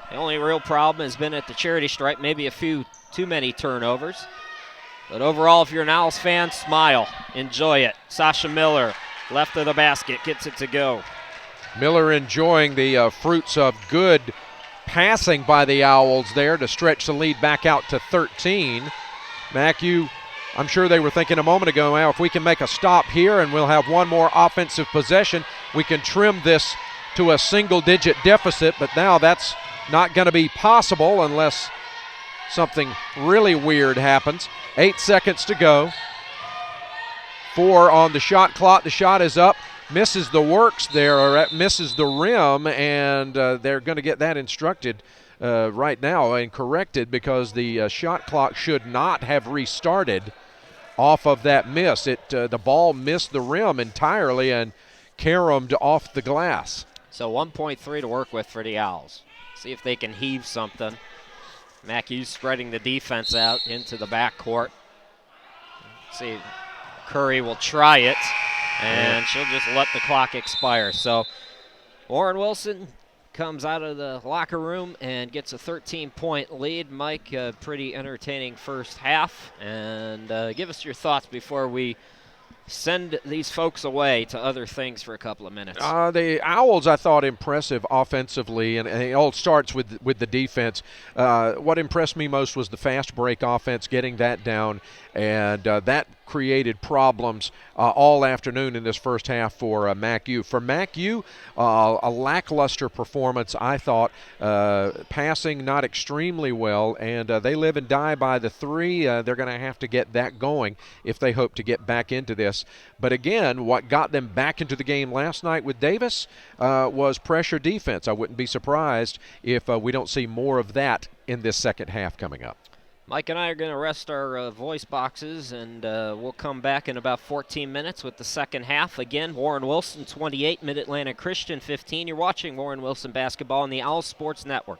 The only real problem has been at the charity stripe, maybe a few too many turnovers. But overall, if you're an Owls fan, smile. Enjoy it. Sasha Miller, left of the basket, gets it to go. Miller enjoying the fruits of good passing by the Owls there to stretch the lead back out to 13. MACU, I'm sure they were thinking a moment ago, well, if we can make a stop here and we'll have one more offensive possession, we can trim this to a single-digit deficit, but now that's not going to be possible unless something really weird happens. 8 seconds to go. 4 on the shot clock. The shot is up. Misses the works there, or misses the rim, and they're going to get that instructed right now and corrected because the shot clock should not have restarted off of that miss. The ball missed the rim entirely and caromed off the glass. So 1.3 to work with for the Owls. See if they can heave something. MACU spreading the defense out into the backcourt. See, Curry will try it, and she'll just let the clock expire. So Warren Wilson comes out of the locker room and gets a 13-point lead. Mike, a pretty entertaining first half. And give us your thoughts before we send these folks away to other things for a couple of minutes. The Owls, I thought, impressive offensively, and it all starts with the defense. What impressed me most was the fast break offense, getting that down, and that created problems all afternoon in this first half for MACU. For MACU, a lackluster performance, I thought. Passing not extremely well, and they live and die by the three. They're going to have to get that going if they hope to get back into this. But again, what got them back into the game last night with Davis was pressure defense. I wouldn't be surprised if we don't see more of that in this second half coming up. Mike and I are going to rest our voice boxes, and we'll come back in about 14 minutes with the second half. Again, Warren Wilson 28, Mid-Atlantic Christian 15. You're watching Warren Wilson basketball on the Owl Sports Network.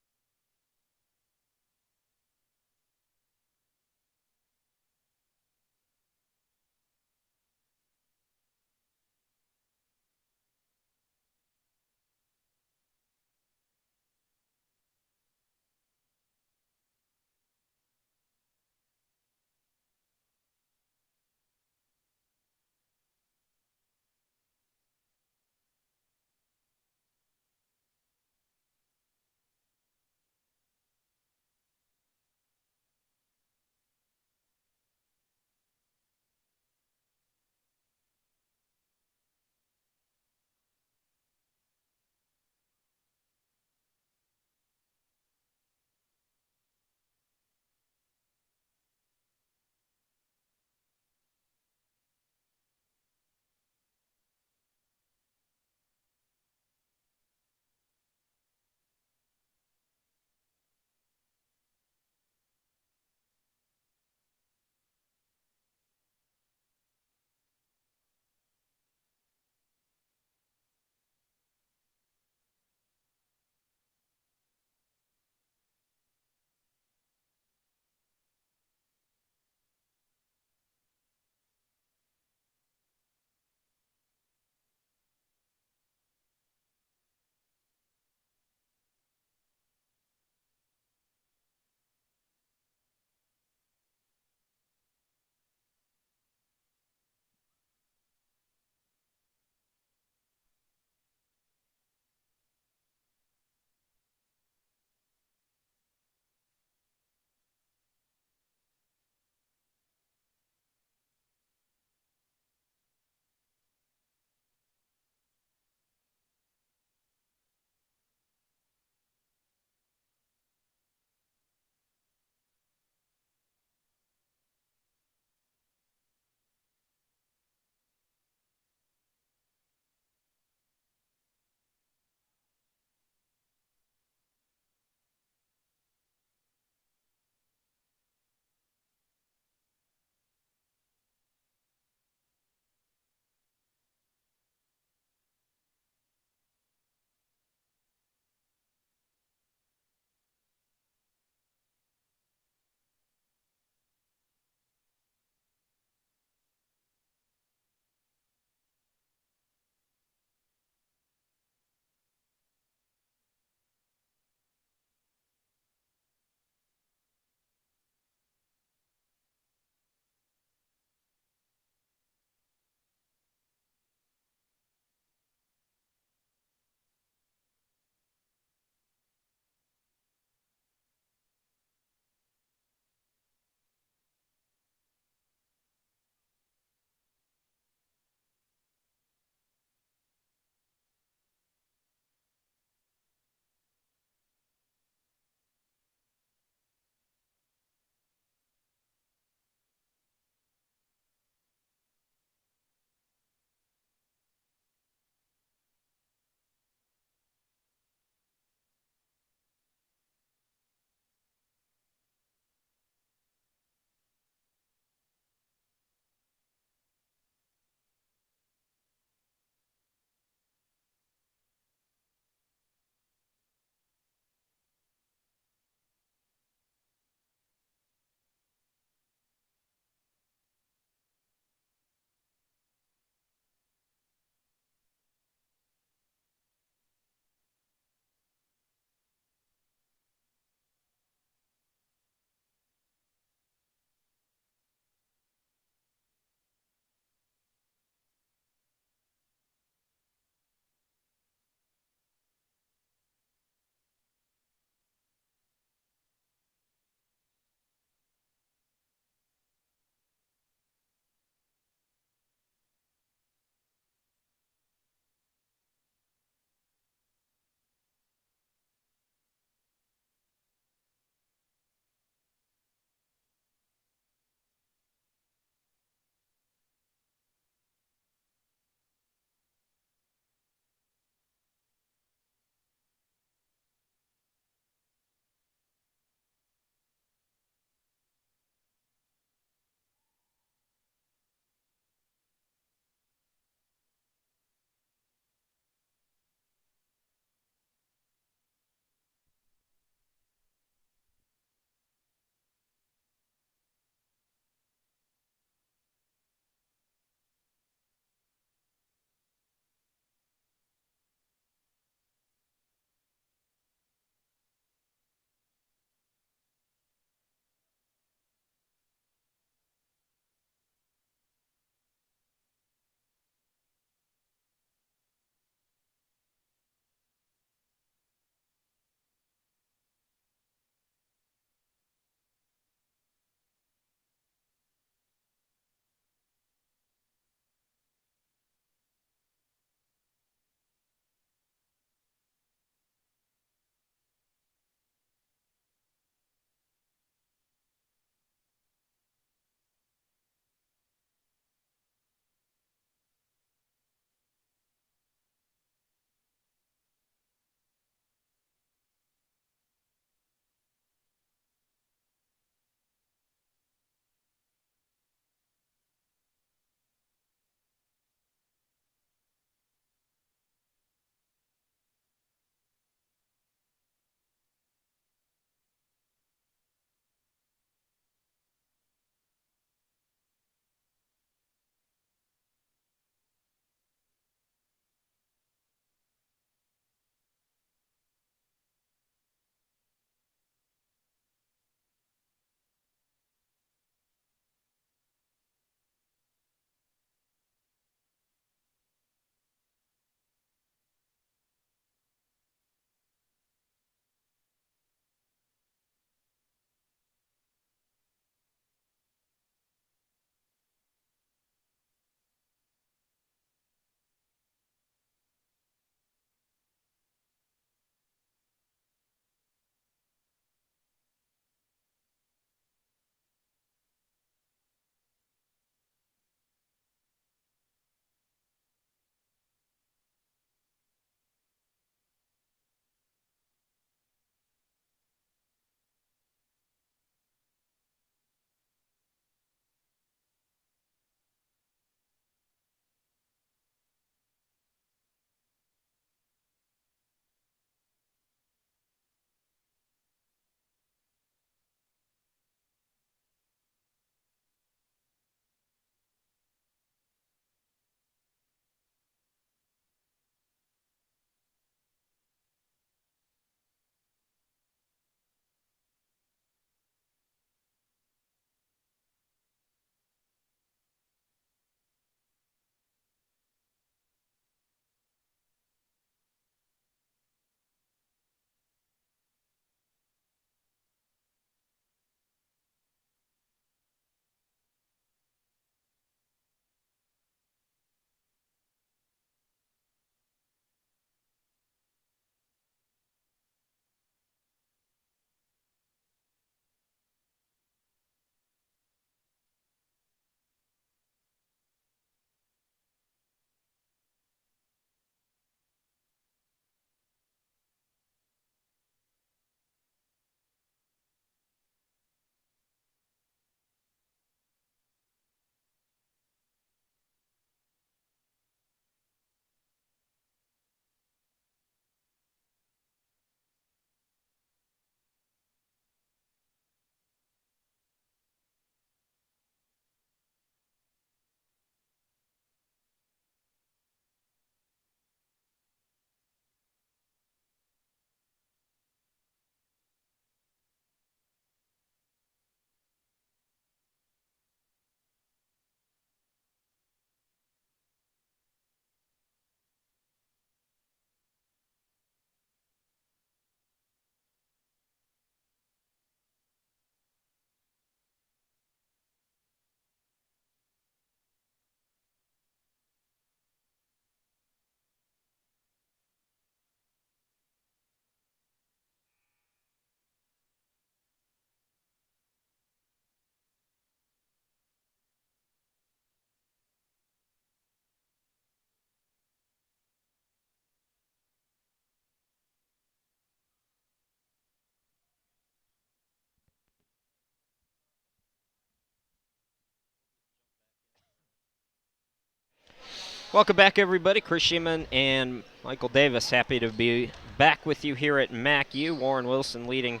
Welcome back, everybody. Chris Sheeman and Michael Davis, happy to be back with you here at MACU. Warren Wilson leading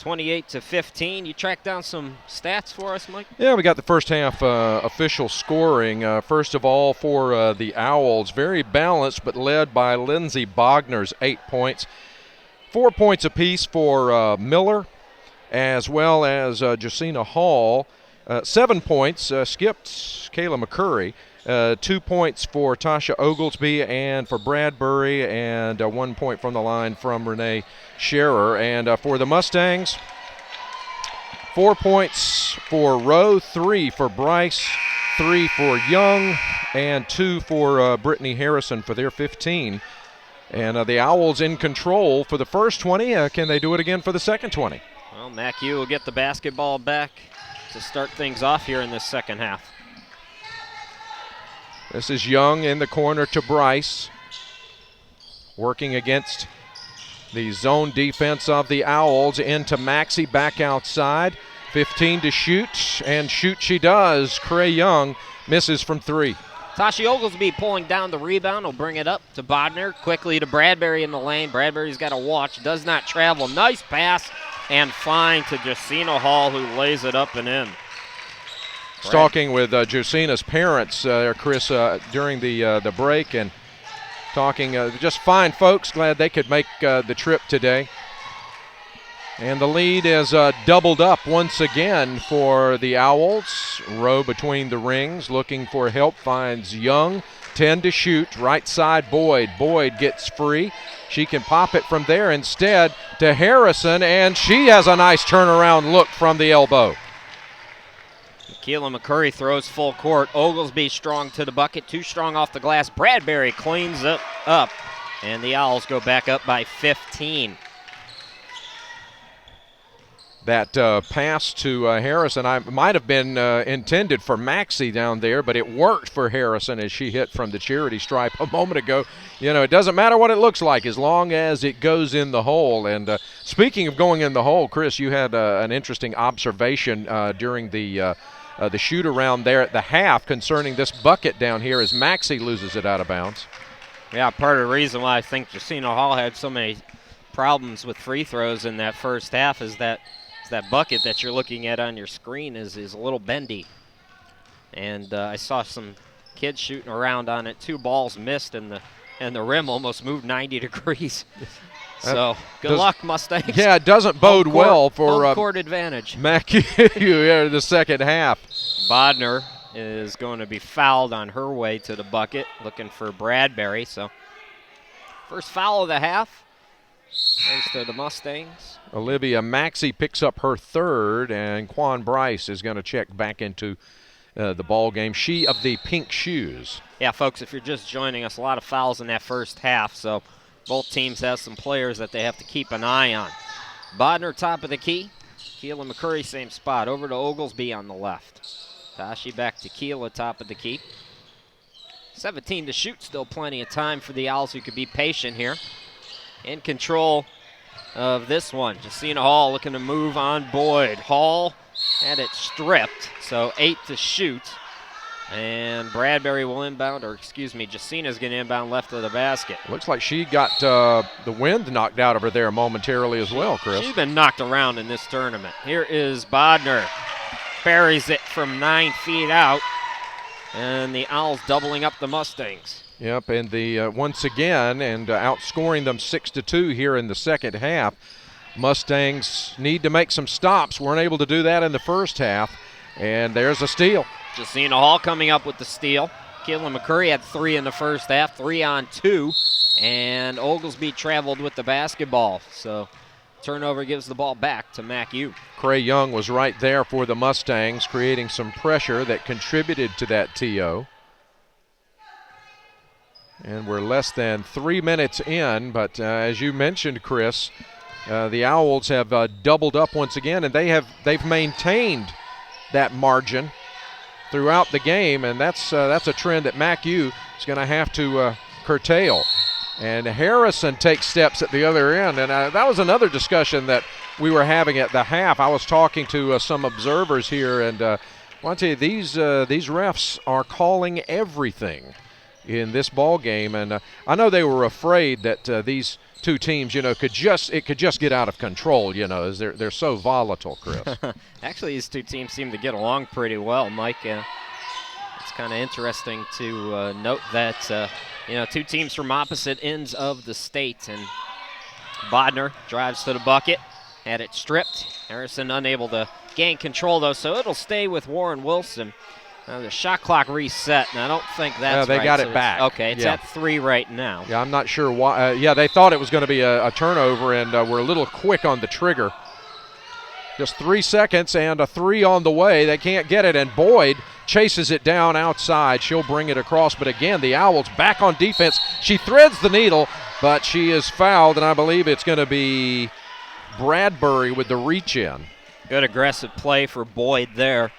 28-15. You tracked down some stats for us, Mike? Yeah, we got the first half official scoring. First of all, for the Owls, very balanced, but led by Lindsey Bogner's 8 points. 4 points apiece for Miller, as well as Jacina Hall. 7 points, skipped Kayla McCurry. 2 points for Tasha Oglesby and for Bradbury, and 1 point from the line from Renee Scherer. And for the Mustangs, 4 points for Rowe, 3 for Bryce, 3 for Young, and 2 for Brittany Harrison for their 15. And the Owls in control for the first 20. Can they do it again for the second 20? Well, MACU will get the basketball back to start things off here in this second half. This is Young in the corner to Bryce, working against the zone defense of the Owls. Into Maxey, back outside. 15 to shoot, and shoot she does. Cray Young misses from 3. Tashi Oglesby pulling down the rebound will bring it up to Bodner. Quickly to Bradbury in the lane. Bradbury's got a watch, does not travel. Nice pass and fine to Jacina Hall, who lays it up and in. Talking with Josina's parents, Chris, during the break, and talking just fine folks. Glad they could make the trip today. And the lead is doubled up once again for the Owls. Rowe between the rings, looking for help, finds Young. 10 to shoot, right side Boyd. Boyd gets free. She can pop it from there instead to Harrison, and she has a nice turnaround look from the elbow. Keelan McCurry throws full court. Oglesby strong to the bucket, too strong off the glass. Bradbury cleans it up, and the Owls go back up by 15. That pass to Harrison might have been intended for Maxey down there, but it worked for Harrison as she hit from the charity stripe a moment ago. You know, it doesn't matter what it looks like as long as it goes in the hole. And speaking of going in the hole, Chris, you had an interesting observation during the shoot-around there at the half concerning this bucket down here as Maxey loses it out of bounds. Yeah, part of the reason why I think Jacina Hall had so many problems with free throws in that first half is that bucket that you're looking at on your screen is a little bendy. And I saw some kids shooting around on it. 2 balls missed, and the rim almost moved 90 degrees. So good luck, Mustangs. Yeah, it doesn't bode well for home court advantage. MACU the second half. Bodner is going to be fouled on her way to the bucket, looking for Bradbury. So first foul of the half goes to the Mustangs. Olivia Maxey picks up her 3rd, and Quan Bryce is going to check back into the ball game. She of the pink shoes. Yeah, folks, if you're just joining us, a lot of fouls in that first half, so both teams have some players that they have to keep an eye on. Bodner top of the key. Keelan McCurry same spot. Over to Oglesby on the left. Tashi back to Keelan top of the key. 17 to shoot, still plenty of time for the Owls who could be patient here. In control of this one. Jacina Hall looking to move on Boyd. Hall had it stripped, so 8 to shoot. And Bradbury will inbound, or excuse me, Jacina's going to inbound left of the basket. Looks like she got the wind knocked out of her there momentarily as well, Chris. She's been knocked around in this tournament. Here is Bodner. Buries it from 9 feet out. And the Owls doubling up the Mustangs. Yep, and the once again, and outscoring them 6-2 here in the second half. Mustangs need to make some stops. Weren't able to do that in the first half. And there's a steal. Jacina Hall coming up with the steal. Keelan McCurry had 3 in the first half, 3 on 2. And Oglesby traveled with the basketball. So turnover gives the ball back to MACU. Cray Young was right there for the Mustangs, creating some pressure that contributed to that TO. And we're less than 3 minutes in, but as you mentioned, Chris, the Owls have doubled up once again, and they've maintained that margin throughout the game, and that's a trend that MACU is going to have to curtail. And Harrison takes steps at the other end, and that was another discussion that we were having at the half. I was talking to some observers here, and I want to tell you, these refs are calling everything. in this ball game. And I know they were afraid that these two teams, it could just get out of control, as they're so volatile, Chris. Actually, these two teams seem to get along pretty well, Mike. It's kind of interesting to note that, two teams from opposite ends of the state. And Bodner drives to the bucket, had it stripped. Harrison unable to gain control, though, so it'll stay with Warren Wilson. The shot clock reset, and I don't think that's they right. got it back. Okay, it's at 3 right now. Yeah, I'm not sure why. They thought it was going to be a turnover, and we're a little quick on the trigger. Just 3 seconds and a 3 on the way. They can't get it, and Boyd chases it down outside. She'll bring it across, but again, the Owls back on defense. She threads the needle, but she is fouled, and I believe it's going to be Bradbury with the reach-in. Good aggressive play for Boyd there,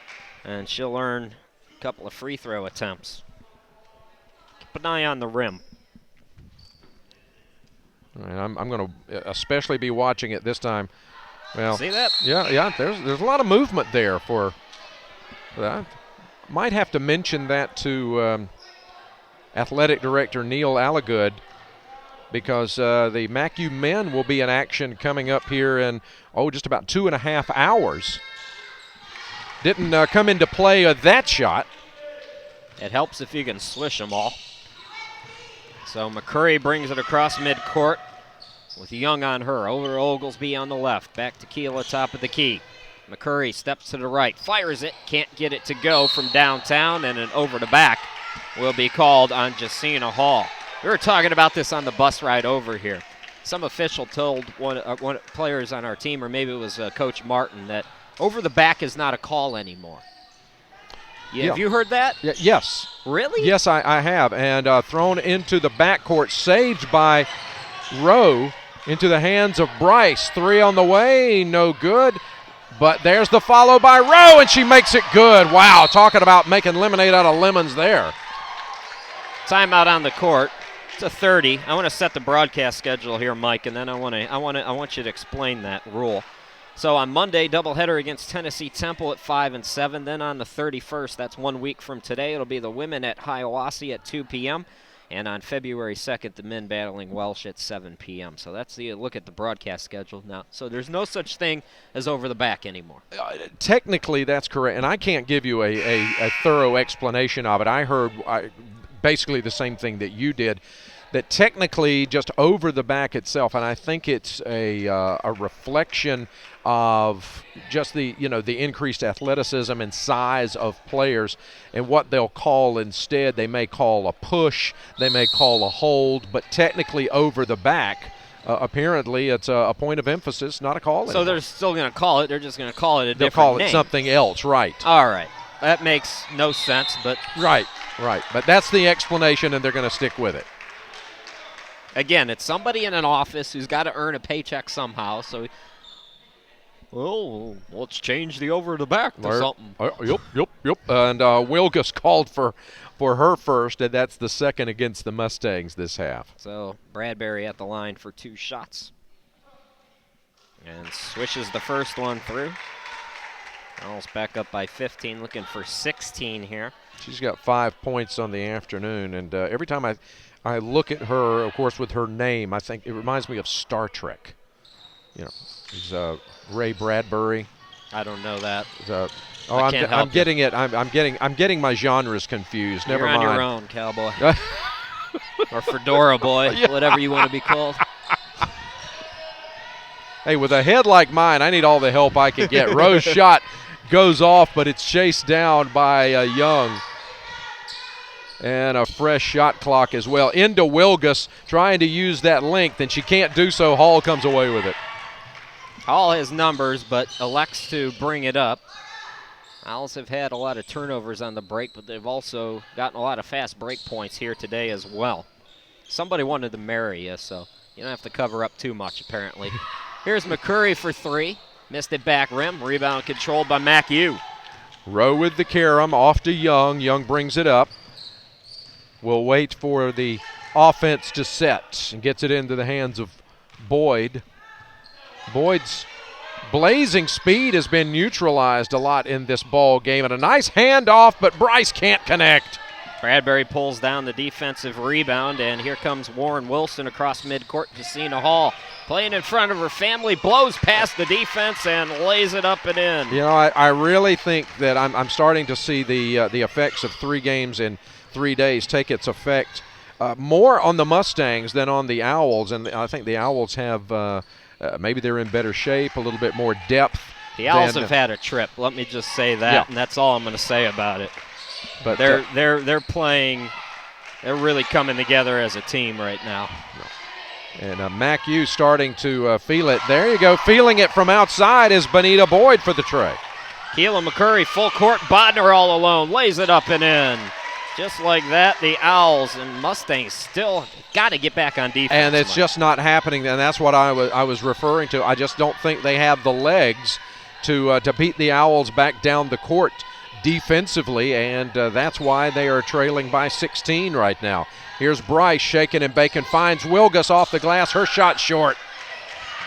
and she'll earn a couple of free throw attempts. Keep an eye on the rim. And I'm going to especially be watching it this time. Well, see that? Yeah. There's a lot of movement there for that. Might have to mention that to athletic director Neil Allagood, because the MACU men will be in action coming up here in just about 2.5 hours. Didn't come into play that shot. It helps if you can swish them all. So McCurry brings it across midcourt with Young on her. Over to Oglesby on the left. Back to Keela, top of the key. McCurry steps to the right, fires it, can't get it to go from downtown, and an over to back will be called on Jacina Hall. We were talking about this on the bus ride over here. Some official told one players on our team, or maybe it was Coach Martin, that over the back is not a call anymore. Yeah. Have you heard that? Yes. Really? Yes, I have. And thrown into the backcourt, saved by Rowe into the hands of Bryce. 3 on the way, no good. But there's the follow by Rowe, and she makes it good. Wow, talking about making lemonade out of lemons there. Timeout on the court. It's a 30. I want to set the broadcast schedule here, Mike, and then I want you to explain that rule. So on Monday, doubleheader against Tennessee Temple at 5 and 7. Then on the 31st, that's 1 week from today, it'll be the women at Hiawassee at 2 p.m. And on February 2nd, the men battling Welsh at 7 p.m. So that's the look at the broadcast schedule now. So there's no such thing as over the back anymore. Technically, that's correct, and I can't give you a thorough explanation of it. I heard basically the same thing that you did, that technically just over the back itself, and I think it's a reflection of just the increased athleticism and size of players, and what they'll call instead, they may call a push, they may call a hold, but technically over the back, apparently it's a point of emphasis, not a call anymore. So they're still going to call it, they're just going to call it a different name. They'll call it something else, right. All right. That makes no sense, but... Right. But that's the explanation, and they're going to stick with it. Again, it's somebody in an office who's got to earn a paycheck somehow, so... Well, let's change the over to back to something. Yep. And Wilgus called for her first, and that's the second against the Mustangs this half. So Bradbury at the line for 2 shots. And swishes the first one through. Owls back up by 15, looking for 16 here. She's got 5 points on the afternoon, and every time I look at her, of course, with her name, I think it reminds me of Star Trek. He's Ray Bradbury. I don't know that. I'm getting it. I'm getting my genres confused. Never mind. You're on your own, cowboy. Or fedora boy, whatever you want to be called. Hey, with a head like mine, I need all the help I can get. Rowe's shot goes off, but it's chased down by Young. And a fresh shot clock as well. Into Wilgus, trying to use that length, and she can't do so. Hall comes away with it. Hall has numbers, but elects to bring it up. Owls have had a lot of turnovers on the break, but they've also gotten a lot of fast break points here today as well. Somebody wanted to marry you, so you don't have to cover up too much, apparently. Here's McCurry for 3. Missed it back rim. Rebound controlled by MACU. Rowe with the carom, off to Young. Young brings it up. We'll wait for the offense to set and gets it into the hands of Boyd. Boyd's blazing speed has been neutralized a lot in this ball game, and a nice handoff, but Bryce can't connect. Bradbury pulls down the defensive rebound, and here comes Warren Wilson across midcourt. Jacina Hall playing in front of her family, blows past the defense and lays it up and in. You know, I really think that I'm starting to see the effects of 3 games in 3 days take its effect more on the Mustangs than on the Owls, and I think the Owls have maybe they're in better shape, a little bit more depth. The Owls have had a trip. Let me just say that, yeah. And that's all I'm going to say about it. But they're playing. They're really coming together as a team right now. And MACU starting to feel it. There you go, feeling it from outside is Bonita Boyd for the tray. Keelan McCurry full court. Bodner all alone, lays it up and in. Just like that, the Owls and Mustangs still got to get back on defense. And it's just not happening, and that's what I was referring to. I just don't think they have the legs to beat the Owls back down the court defensively, and that's why they are trailing by 16 right now. Here's Bryce shaking and baking, finds Wilgus off the glass. Her shot short.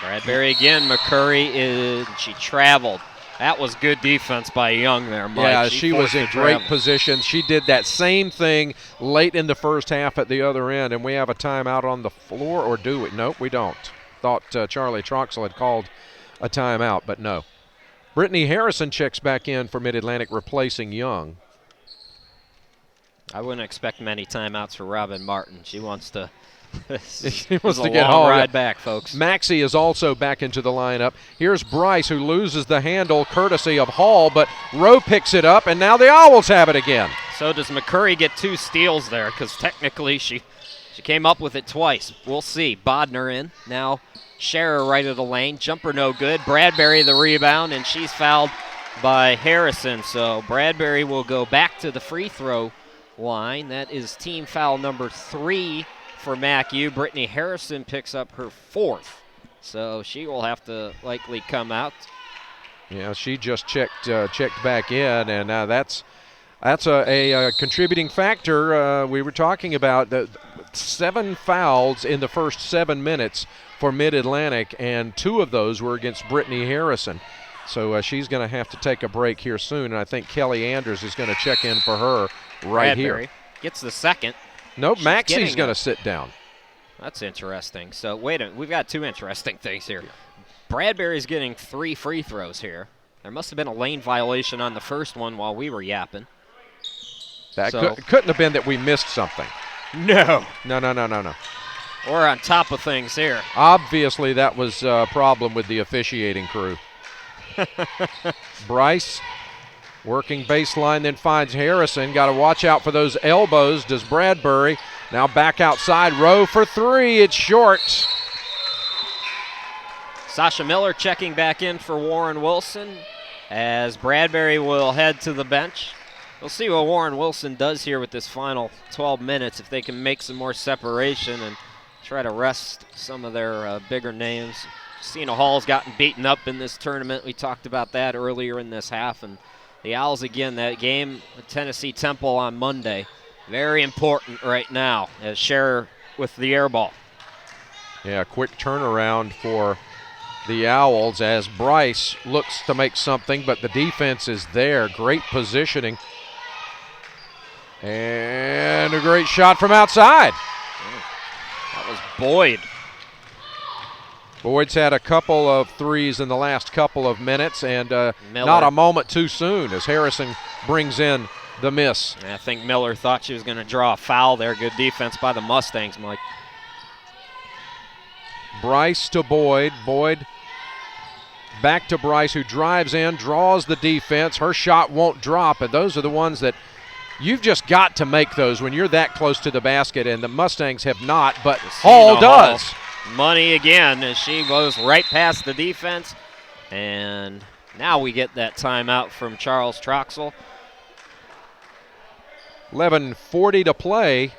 Bradbury again. McCurry she traveled. That was good defense by Young there, Mike. Yeah, she was in great position. She did that same thing late in the first half at the other end, and we have a timeout on the floor, or do we? Nope, we don't. Thought Charlie Troxel had called a timeout, but no. Brittany Harrison checks back in for Mid-Atlantic, replacing Young. I wouldn't expect many timeouts for Robin Martin. She wants to He wants to get home. home. Ride back, folks. Maxey is also back into the lineup. Here's Bryce, who loses the handle courtesy of Hall, but Rowe picks it up, and now the Owls have it again. So does McCurry get 2 steals there? Because technically she came up with it twice. We'll see. Bodner in. Now Scherer right of the lane. Jumper no good. Bradbury the rebound, and she's fouled by Harrison. So Bradbury will go back to the free throw line. That is team foul number 3 for MACU. Brittany Harrison picks up her 4th. So she will have to likely come out. Yeah, she just checked back in, and that's a contributing factor. We were talking about the 7 fouls in the first 7 minutes for Mid-Atlantic, and 2 of those were against Brittany Harrison. So she's going to have to take a break here soon, and I think Kelly Anders is going to check in for her right Bradbury here. Gets the second. Nope, Maxey's going to sit down. That's interesting. So wait a minute, we've got 2 interesting things here. Bradbury's getting 3 free throws here. There must have been a lane violation on the first one while we were yapping. That couldn't have been that we missed something. No. No. We're on top of things here. Obviously, that was a problem with the officiating crew. Bryce working baseline, then finds Harrison. Got to watch out for those elbows. Does Bradbury. Now back outside. Rowe for 3. It's short. Sasha Miller checking back in for Warren Wilson as Bradbury will head to the bench. We'll see what Warren Wilson does here with this final 12 minutes, if they can make some more separation and try to rest some of their bigger names. Cena Hall's gotten beaten up in this tournament. We talked about that earlier in this half. And the Owls, again, that game at Tennessee Temple on Monday, very important right now as Scherer with the air ball. Yeah, quick turnaround for the Owls as Bryce looks to make something, but the defense is there. Great positioning. And a great shot from outside. That was Boyd. Boyd's had a couple of threes in the last couple of minutes, and not a moment too soon as Harrison brings in the miss. I think Miller thought she was going to draw a foul there. Good defense by the Mustangs, Mike. Bryce to Boyd. Boyd back to Bryce, who drives in, draws the defense. Her shot won't drop, and those are the ones that you've just got to make those when you're that close to the basket, and the Mustangs have not, but Hall does. Money again as she goes right past the defense, and now we get that timeout from Charles Troxel. 11:40 to play.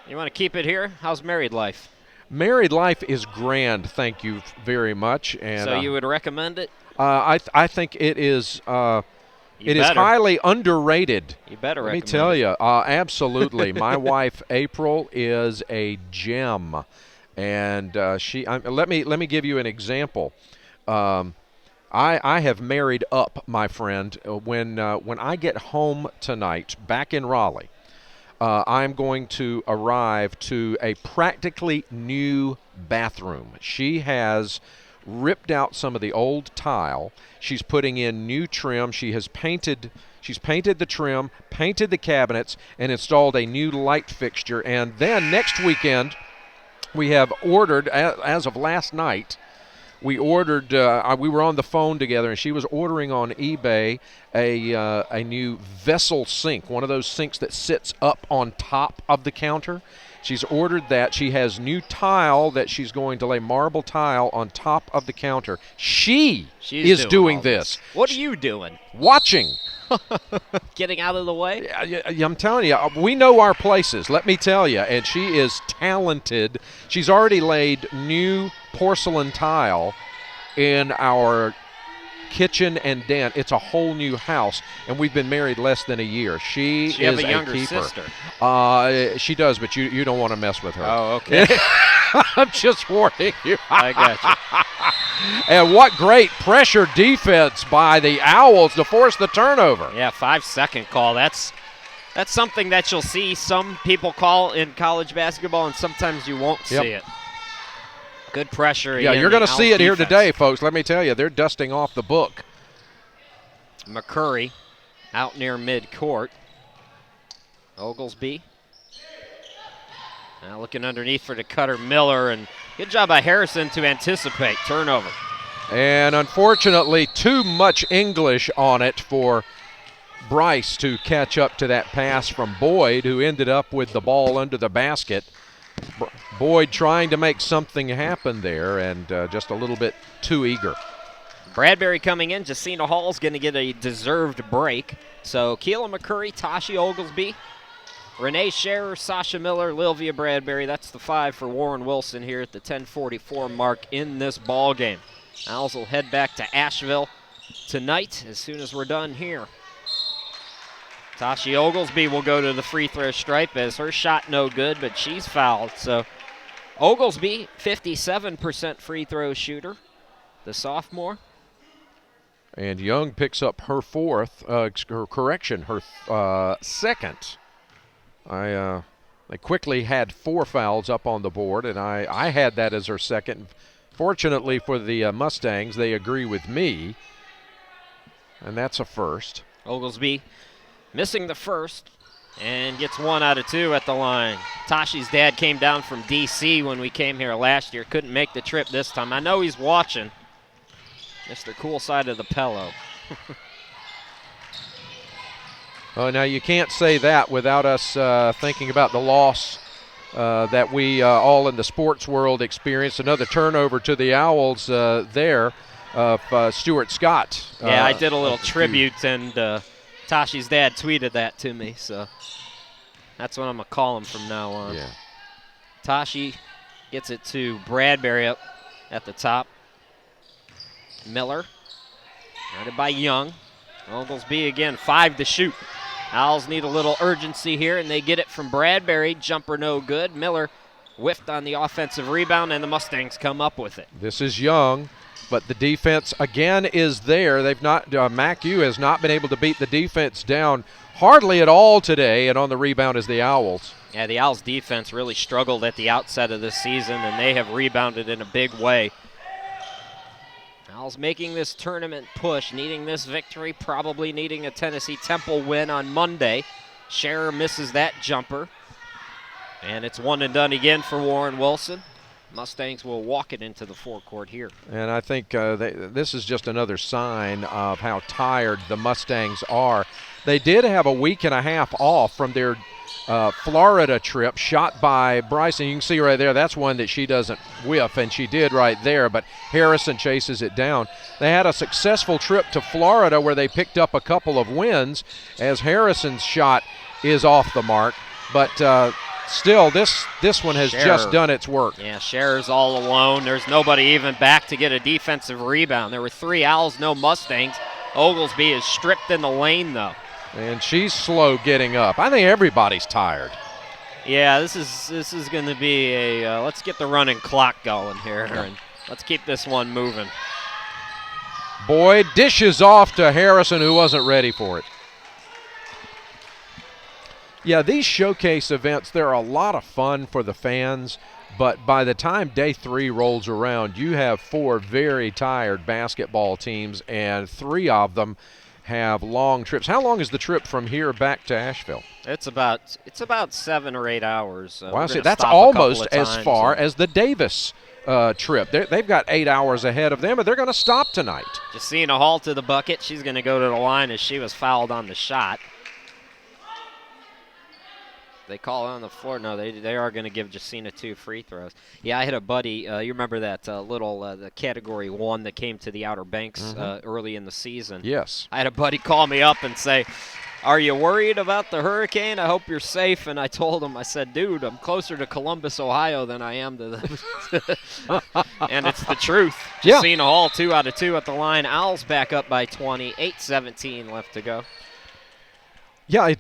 You want to keep it here? How's married life? Married life is grand, thank you very much. And so you would recommend it? I think it is. It is highly underrated. You better Let me recommend tell it. you, absolutely. My wife April is a gem, and let me give you an example. I have married up, my friend. When I get home tonight, back in Raleigh, I'm going to arrive to a practically new bathroom. She has ripped out some of the old tile. She's putting in new trim. She's painted the trim, painted the cabinets, and installed a new light fixture. And then next weekend, we have ordered, as of last night, we ordered, we were on the phone together, and she was ordering on eBay a new vessel sink, one of those sinks that sits up on top of the counter. She's ordered that. She has new tile that she's going to lay marble tile on top of the counter. She's doing this. What are you doing? Watching. Getting out of the way? I'm telling you, we know our places, let me tell you, and she is talented. She's already laid new porcelain tile in our kitchen and den. It's a whole new house, and we've been married less than a year. She is have a younger keeper. sister. She does, but you don't want to mess with her. Oh, okay. I'm just warning you. I got you. And what great pressure defense by the Owls to force the turnover. Yeah, 5-second call. That's something that you'll see some people call in college basketball, and sometimes you won't see it. Good pressure. Yeah, you're going to see it here today, folks. Let me tell you, they're dusting off the book. McCurry out near midcourt. Oglesby. Now looking underneath for the cutter, Miller, and good job by Harrison to anticipate. Turnover. And unfortunately, too much English on it for Bryce to catch up to that pass from Boyd, who ended up with the ball under the basket. Boyd trying to make something happen there, and just a little bit too eager. Bradbury coming in. Jacina Hall's going to get a deserved break. So Keela McCurry, Tashi Oglesby, Renee Scherer, Sasha Miller, Lilvia Bradbury. That's the 5 for Warren Wilson here at the 10:44 mark in this ball game. Owls will head back to Asheville tonight as soon as we're done here. Tashi Oglesby will go to the free throw stripe as her shot no good, but she's fouled. So Oglesby, 57% free throw shooter, the sophomore. And Young picks up her second. They quickly had 4 fouls up on the board, and I had that as her second. Fortunately for the Mustangs, they agree with me, and that's a first. Oglesby missing the first and gets 1 out of 2 at the line. Tashi's dad came down from D.C. when we came here last year. Couldn't make the trip this time. I know he's watching. Mr. Cool side of the pillow. Oh, now you can't say that without us thinking about the loss that we all in the sports world experienced. Another turnover to the Owls there of Stuart Scott. Yeah, I did a little tribute, and Tashi's dad tweeted that to me, so that's what I'm going to call him from now on. Yeah. Tashi gets it to Bradbury up at the top. Miller, guarded by Young. Oglesby again, 5 to shoot. Owls need a little urgency here, and they get it from Bradbury. Jumper no good. Miller whiffed on the offensive rebound, and the Mustangs come up with it. This is Young, but the defense again is there. They've not MACU has not been able to beat the defense down hardly at all today, and on the rebound is the Owls. Yeah, the Owls defense really struggled at the outset of this season, and they have rebounded in a big way. Owls making this tournament push, needing this victory, probably needing a Tennessee Temple win on Monday. Scherer misses that jumper. And it's 1 and done again for Warren Wilson. Mustangs will walk it into the forecourt here. And I think this is just another sign of how tired the Mustangs are. They did have a week and a half off from their Florida trip, shot by Bryson. You can see right there, that's one that she doesn't whiff, and she did right there, but Harrison chases it down. They had a successful trip to Florida where they picked up a couple of wins, as Harrison's shot is off the mark, but still, this one has just done its work. Yeah, Scherer's all alone. There's nobody even back to get a defensive rebound. There were 3 Owls, no Mustangs. Oglesby is stripped in the lane, though. And she's slow getting up. I think everybody's tired. Yeah, this is going to be a let's get the running clock going here, and let's keep this one moving. Boyd dishes off to Harrison, who wasn't ready for it. Yeah, these showcase events, they're a lot of fun for the fans, but by the time day 3 rolls around, you have 4 very tired basketball teams, and 3 of them have long trips. How long is the trip from here back to Asheville? It's about 7 or 8 hours. Wow, see, that's almost as far as the Davis trip. They've got 8 hours ahead of them, but they're going to stop tonight. Justina Hall to the bucket. She's going to go to the line as she was fouled on the shot. They call it on the floor. No, they are going to give Justina 2 free throws. Yeah, I had a buddy. You remember that the Category 1 that came to the Outer Banks early in the season? Yes. I had a buddy call me up and say, "Are you worried about the hurricane? I hope you're safe." And I told him, I said, "Dude, I'm closer to Columbus, Ohio than I am to the And it's the truth. Yeah. Justina Hall, 2 out of 2 at the line. Owls back up by 20, 8:17 left to go. Yeah,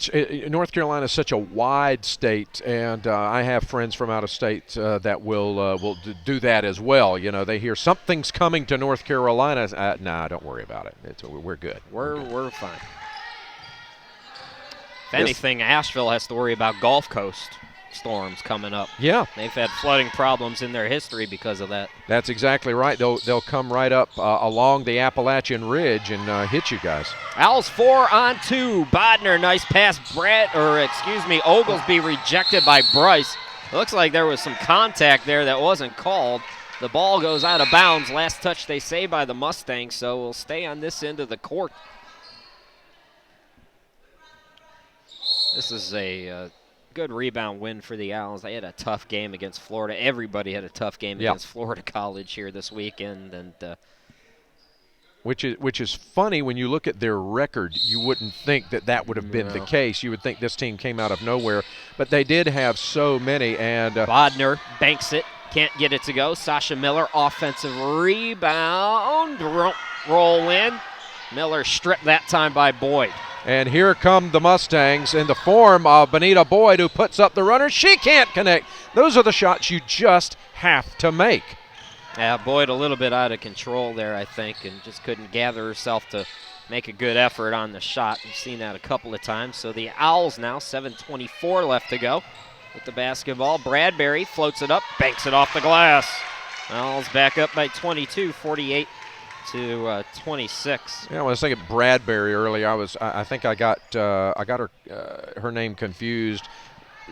North Carolina is such a wide state, and I have friends from out of state that will do that as well. You know, they hear something's coming to North Carolina. Nah, don't worry about it. We're good. We're fine. If anything, Asheville has to worry about Gulf Coast storms coming up. Yeah. They've had flooding problems in their history because of that. That's exactly right. They'll come right up along the Appalachian Ridge and hit you guys. Owls 4 on 2. Bodner, nice pass. Oglesby rejected by Bryce. It looks like there was some contact there that wasn't called. The ball goes out of bounds. Last touch, they say, by the Mustangs, so we'll stay on this end of the court. This is a good rebound win for the Owls. They had a tough game against Florida. Everybody had a tough game against Florida College here this weekend, and which is funny when you look at their record. You wouldn't think that would have been the case. You would think this team came out of nowhere, but they did have so many. And Bodner banks it, can't get it to go. Sasha Miller, offensive rebound, roll in. Miller stripped that time by Boyd. And here come the Mustangs in the form of Bonita Boyd, who puts up the runner. She can't connect. Those are the shots you just have to make. Yeah, Boyd a little bit out of control there, I think, and just couldn't gather herself to make a good effort on the shot. We've seen that a couple of times. So the Owls now, 7:24 left to go with the basketball. Bradbury floats it up, banks it off the glass. Owls back up by 22, 48 to 26. Yeah, when I was thinking Bradbury earlier, I think I got her name confused.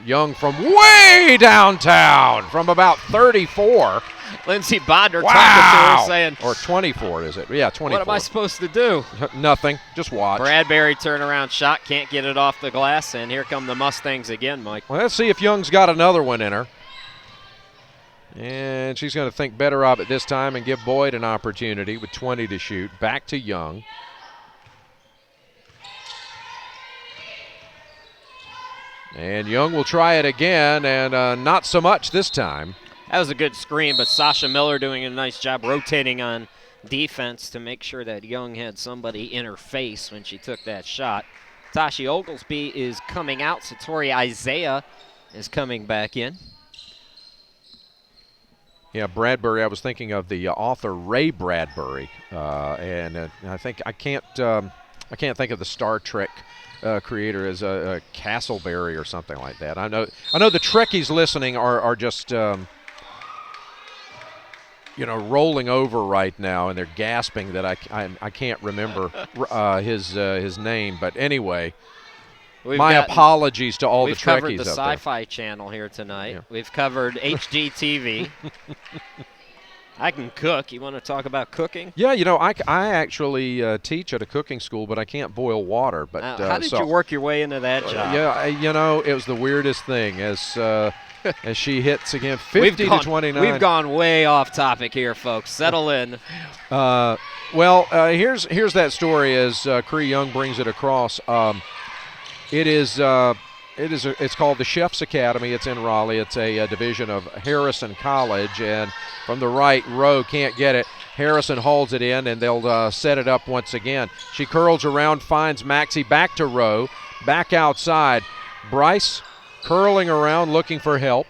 Young from way downtown, from about 34. Lindsey Bodner talking to her saying, or 24 is it? Yeah, 24. "What am I supposed to do?" Nothing. Just watch. Bradbury turnaround shot, can't get it off the glass, and here come the Mustangs again, Mike. Well, let's see if Young's got another one in her. And she's going to think better of it this time and give Boyd an opportunity with 20 to shoot. Back to Young. And Young will try it again, and not so much this time. That was a good screen, but Sasha Miller doing a nice job rotating on defense to make sure that Young had somebody in her face when she took that shot. Tashi Oglesby is coming out. Satori Isaiah is coming back in. Yeah, Bradbury. I was thinking of the author Ray Bradbury, and I can't think of the Star Trek creator as a Castleberry or something like that. I know the Trekkies listening are just rolling over right now, and they're gasping that I can't remember his name. But anyway. Apologies to all the Trekkies out there. We've covered the Sci-Fi Channel here tonight. Yeah. We've covered HGTV. I can cook. You want to talk about cooking? Yeah, I actually teach at a cooking school, but I can't boil water. But how did you work your way into that job? Yeah, it was the weirdest thing as she hits again, 50 to 29. We've gone way off topic here, folks. Settle in. Here's that story as Cree Young brings it across. It's called the Chef's Academy. It's in Raleigh. It's a division of Harrison College, and from the right, Rowe can't get it. Harrison holds it in, and they'll set it up once again. She curls around, finds Maxey, back to Rowe, back outside. Bryce curling around, looking for help.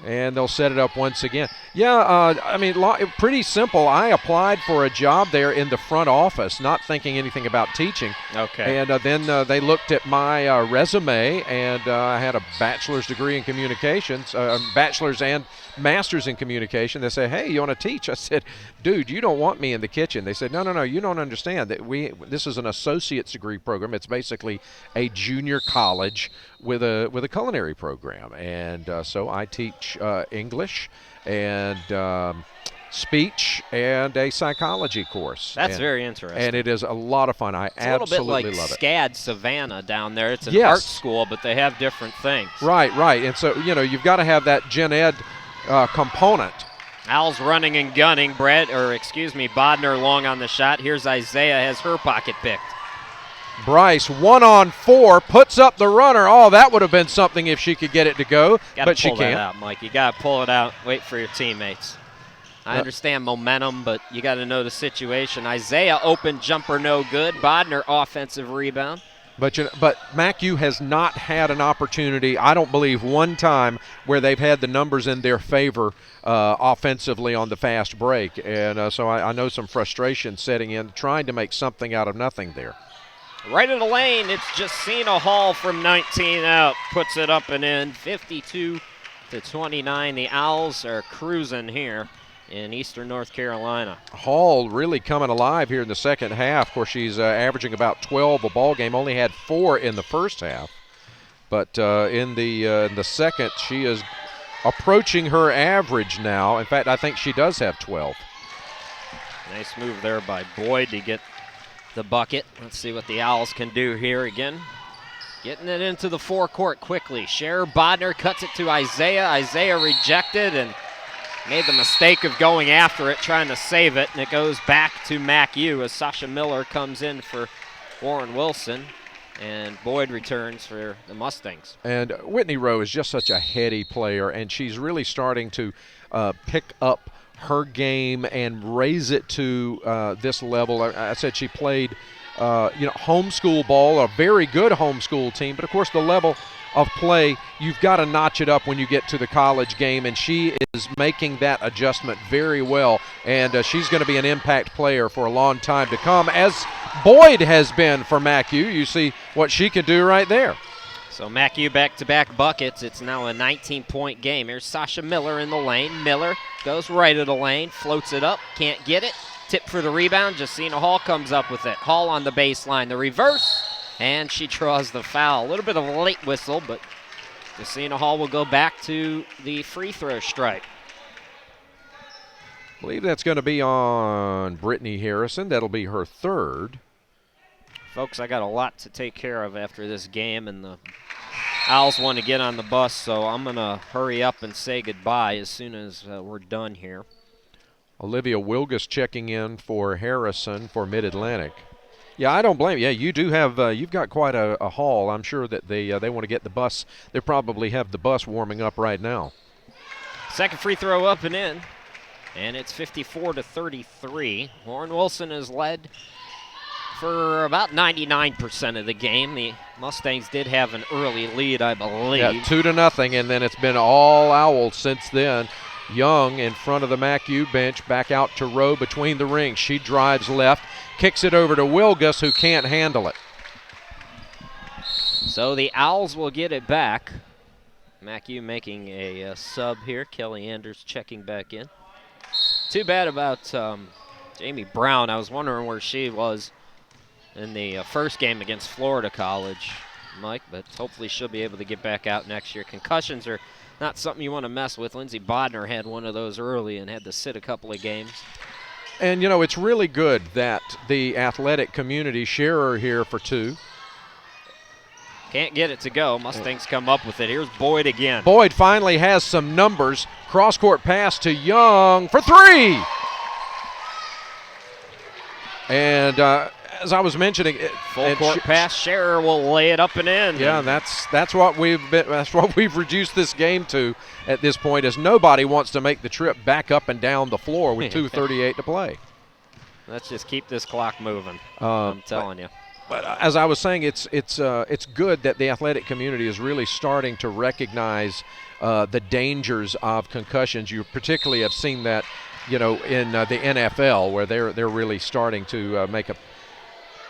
And they'll set it up once again. Yeah, I mean, pretty simple. I applied for a job there in the front office, not thinking anything about teaching. Okay. And then they looked at my resume, and I had a bachelor's degree in communications, bachelor's and master's in communication. They said, "Hey, you want to teach?" I said, "Dude, you don't want me in the kitchen." They said, No, you don't understand that this is an associate's degree program. It's basically a junior college with a culinary program, and so I teach English and speech and a psychology course. That's very interesting. And it is a lot of fun. I absolutely love it. It's a little bit like SCAD Savannah down there. It's an Yes. art school, but they have different things. Right. And so, you've got to have that gen ed component. Owls running and gunning. Bodner long on the shot. Here's Isaiah, has her pocket picked. Bryce, 1-on-4, puts up the runner. Oh, that would have been something if she could get it to go, but she Gotta pull can't. that out, Mike. You got to pull it out. Wait for your teammates. I understand momentum, but you got to know the situation. Isaiah, open jumper, no good. Bodner, offensive rebound. But MACU has not had an opportunity, I don't believe, one time where they've had the numbers in their favor offensively on the fast break. And so I know some frustration setting in, trying to make something out of nothing there. Right in the lane, it's Justina Hall from 19 out. Puts it up and in, 52-29. The Owls are cruising here in Eastern North Carolina. Hall really coming alive here in the second half. Of course, she's averaging about 12 a ball game. Only had 4 in the first half. But in the second, she is approaching her average now. In fact, I think she does have 12. Nice move there by Boyd to get the bucket. Let's see what the Owls can do here again. Getting it into the forecourt quickly. Cher Bodner cuts it to Isaiah. Isaiah rejected and made the mistake of going after it, trying to save it, and it goes back to MACU as Sasha Miller comes in for Warren Wilson, and Boyd returns for the Mustangs. And Whitney Rowe is just such a heady player, and she's really starting to pick up her game and raise it to this level. I said she played homeschool ball, a very good homeschool team, but of course the level of play, you've got to notch it up when you get to the college game, and she is making that adjustment very well, and she's going to be an impact player for a long time to come, as Boyd has been for MACU. You see what she can do right there. So MACU back-to-back buckets. It's now a 19-point game. Here's Sasha Miller in the lane. Miller goes right of the lane, floats it up, can't get it. Tip for the rebound. Justina Hall comes up with it. Hall on the baseline. The reverse, and she draws the foul. A little bit of a late whistle, but Justina Hall will go back to the free throw stripe. I believe that's going to be on Brittany Harrison. That'll be her third. Folks, I got a lot to take care of after this game, and the Owls want to get on the bus, so I'm going to hurry up and say goodbye as soon as we're done here. Olivia Wilgus checking in for Harrison for Mid-Atlantic. Yeah, I don't blame you. Yeah, you do have you've got quite a haul. I'm sure that they want to get the bus. They probably have the bus warming up right now. Second free throw up and in, and it's 54-33. Warren Wilson has led for about 99% of the game. The Mustangs did have an early lead, I believe. Yeah, 2-0, and then it's been all Owls since then. Young in front of the MACU bench, back out to Rowe between the rings. She drives left, kicks it over to Wilgus, who can't handle it. So the Owls will get it back. MACU making a sub here. Kelly Anders checking back in. Too bad about Jamie Brown. I was wondering where she was in the first game against Florida College, Mike, but hopefully she'll be able to get back out next year. Concussions are not something you want to mess with. Lindsey Bodner had one of those early and had to sit a couple of games. And, it's really good that the athletic community share her here for 2. Can't get it to go. Mustangs come up with it. Here's Boyd again. Boyd finally has some numbers. Cross-court pass to Young for 3. And as I was mentioning, full court pass. Scherer will lay it up and in. Yeah, that's what we've reduced this game to at this point. Is nobody wants to make the trip back up and down the floor with 2:38 to play. Let's just keep this clock moving. I'm telling you. But as I was saying, it's good that the athletic community is really starting to recognize the dangers of concussions. You particularly have seen that, in the NFL, where they're really starting to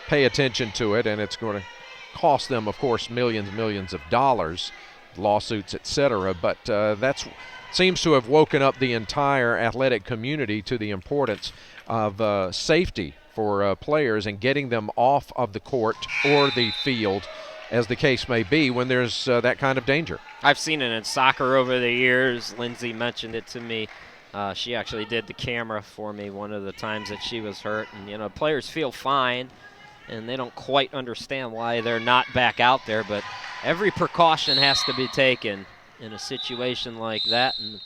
pay attention to it, and it's going to cost them, of course, millions of dollars, lawsuits, etc. But that's seems to have woken up the entire athletic community to the importance of safety for players and getting them off of the court or the field, as the case may be, when there's that kind of danger. I've seen it in soccer over the years. Lindsay mentioned it to me. She actually did the camera for me one of the times that she was hurt. And, players feel fine, and they don't quite understand why they're not back out there. But every precaution has to be taken in a situation like that. And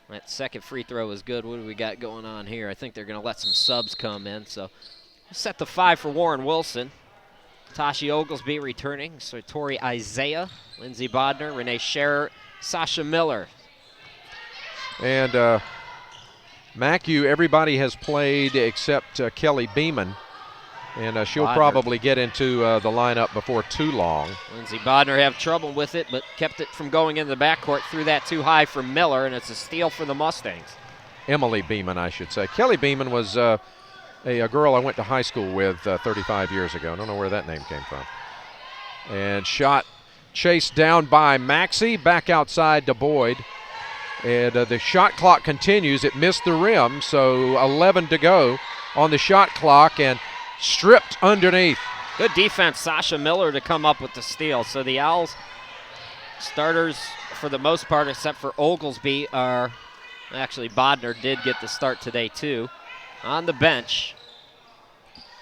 that second free throw is good. What do we got going on here? I think they're going to let some subs come in. So set the 5 for Warren Wilson. Tashi Oglesby returning. So Tori Isaiah, Lindsey Bodner, Renee Scherer, Sasha Miller. And MACU, everybody has played except Kelly Beeman. And she'll probably get into the lineup before too long. Lindsey Bodner have trouble with it, but kept it from going into the backcourt. Threw that too high for Miller, and it's a steal for the Mustangs. Emily Beeman, I should say. Kelly Beeman was a girl I went to high school with 35 years ago. I don't know where that name came from. And shot chased down by Maxey, back outside to Boyd. And the shot clock continues. It missed the rim, so 11 to go on the shot clock, and stripped underneath. Good defense, Sasha Miller, to come up with the steal. So the Owls starters, for the most part, except for Oglesby, are actually Bodner did get the start today too. On the bench,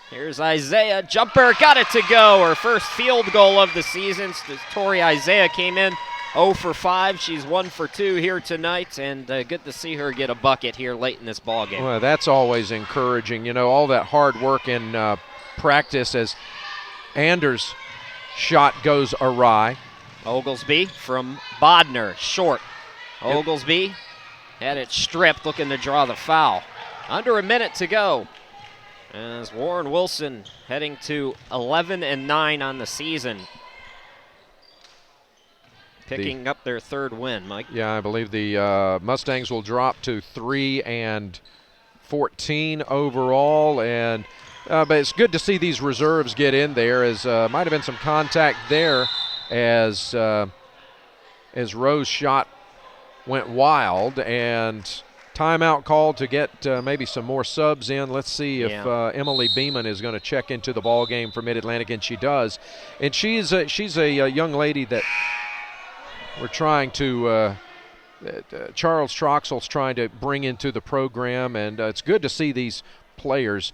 here's Isaiah. Jumper, got it to go. Her first field goal of the season. Tori Isaiah came in 0 for 5. She's 1 for 2 here tonight, and good to see her get a bucket here late in this ball game. Well, that's always encouraging. All that hard work in practice as Anders' shot goes awry. Oglesby from Bodner, short. Oglesby had it stripped, looking to draw the foul. Under a minute to go. As Warren Wilson heading to 11-9 on the season. Picking up their third win, Mike. Yeah, I believe the Mustangs will drop to 3-14 overall, and but it's good to see these reserves get in there. As might have been some contact there, as Rowe's shot went wild, and timeout called to get maybe some more subs in. Let's see if Emily Beeman is going to check into the ball game for Mid-Atlantic, and she does. And she's a young lady that we're trying to, Charles Troxell's trying to bring into the program, and it's good to see these players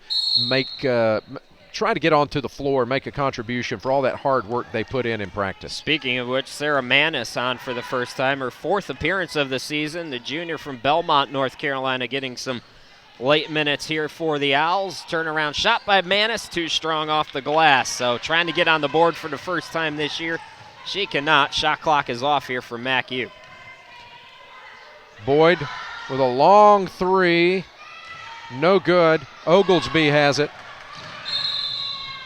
try to get onto the floor, make a contribution for all that hard work they put in practice. Speaking of which, Sarah Manis on for the first time, her 4th appearance of the season, the junior from Belmont, North Carolina, getting some late minutes here for the Owls. Turnaround shot by Manis, too strong off the glass, so trying to get on the board for the first time this year. She cannot. Shot clock is off here for MACU. Boyd with a long three. No good. Oglesby has it.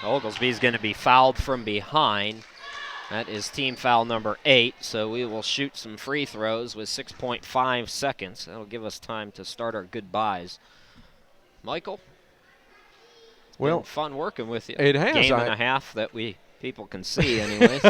Oglesby's going to be fouled from behind. That is team foul number 8, so we will shoot some free throws with 6.5 seconds. That'll give us time to start our goodbyes. Michael? Well, been fun working with you. It has. Game and a half that people can see anyways.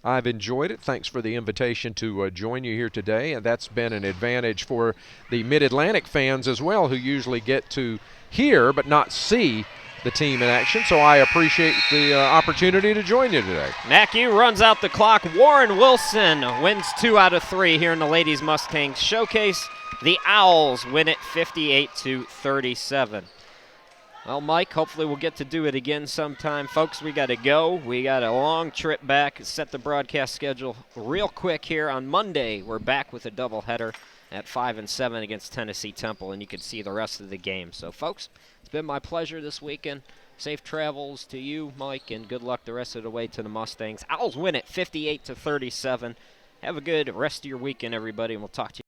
I've enjoyed it. Thanks for the invitation to join you here today, and that's been an advantage for the Mid-Atlantic fans as well, who usually get to hear but not see the team in action, so I appreciate the opportunity to join you today. MACU runs out the clock. Warren Wilson wins 2 out of 3 here in the Ladies Mustangs Showcase. The Owls win it 58-37. Well, Mike, hopefully we'll get to do it again sometime. Folks, we got to go. We got a long trip back. Set the broadcast schedule real quick here. On Monday, we're back with a doubleheader at 5 and 7 against Tennessee Temple, and you can see the rest of the game. So, folks, it's been my pleasure this weekend. Safe travels to you, Mike, and good luck the rest of the way to the Mustangs. Owls win it 58-37. Have a good rest of your weekend, everybody, and we'll talk to you.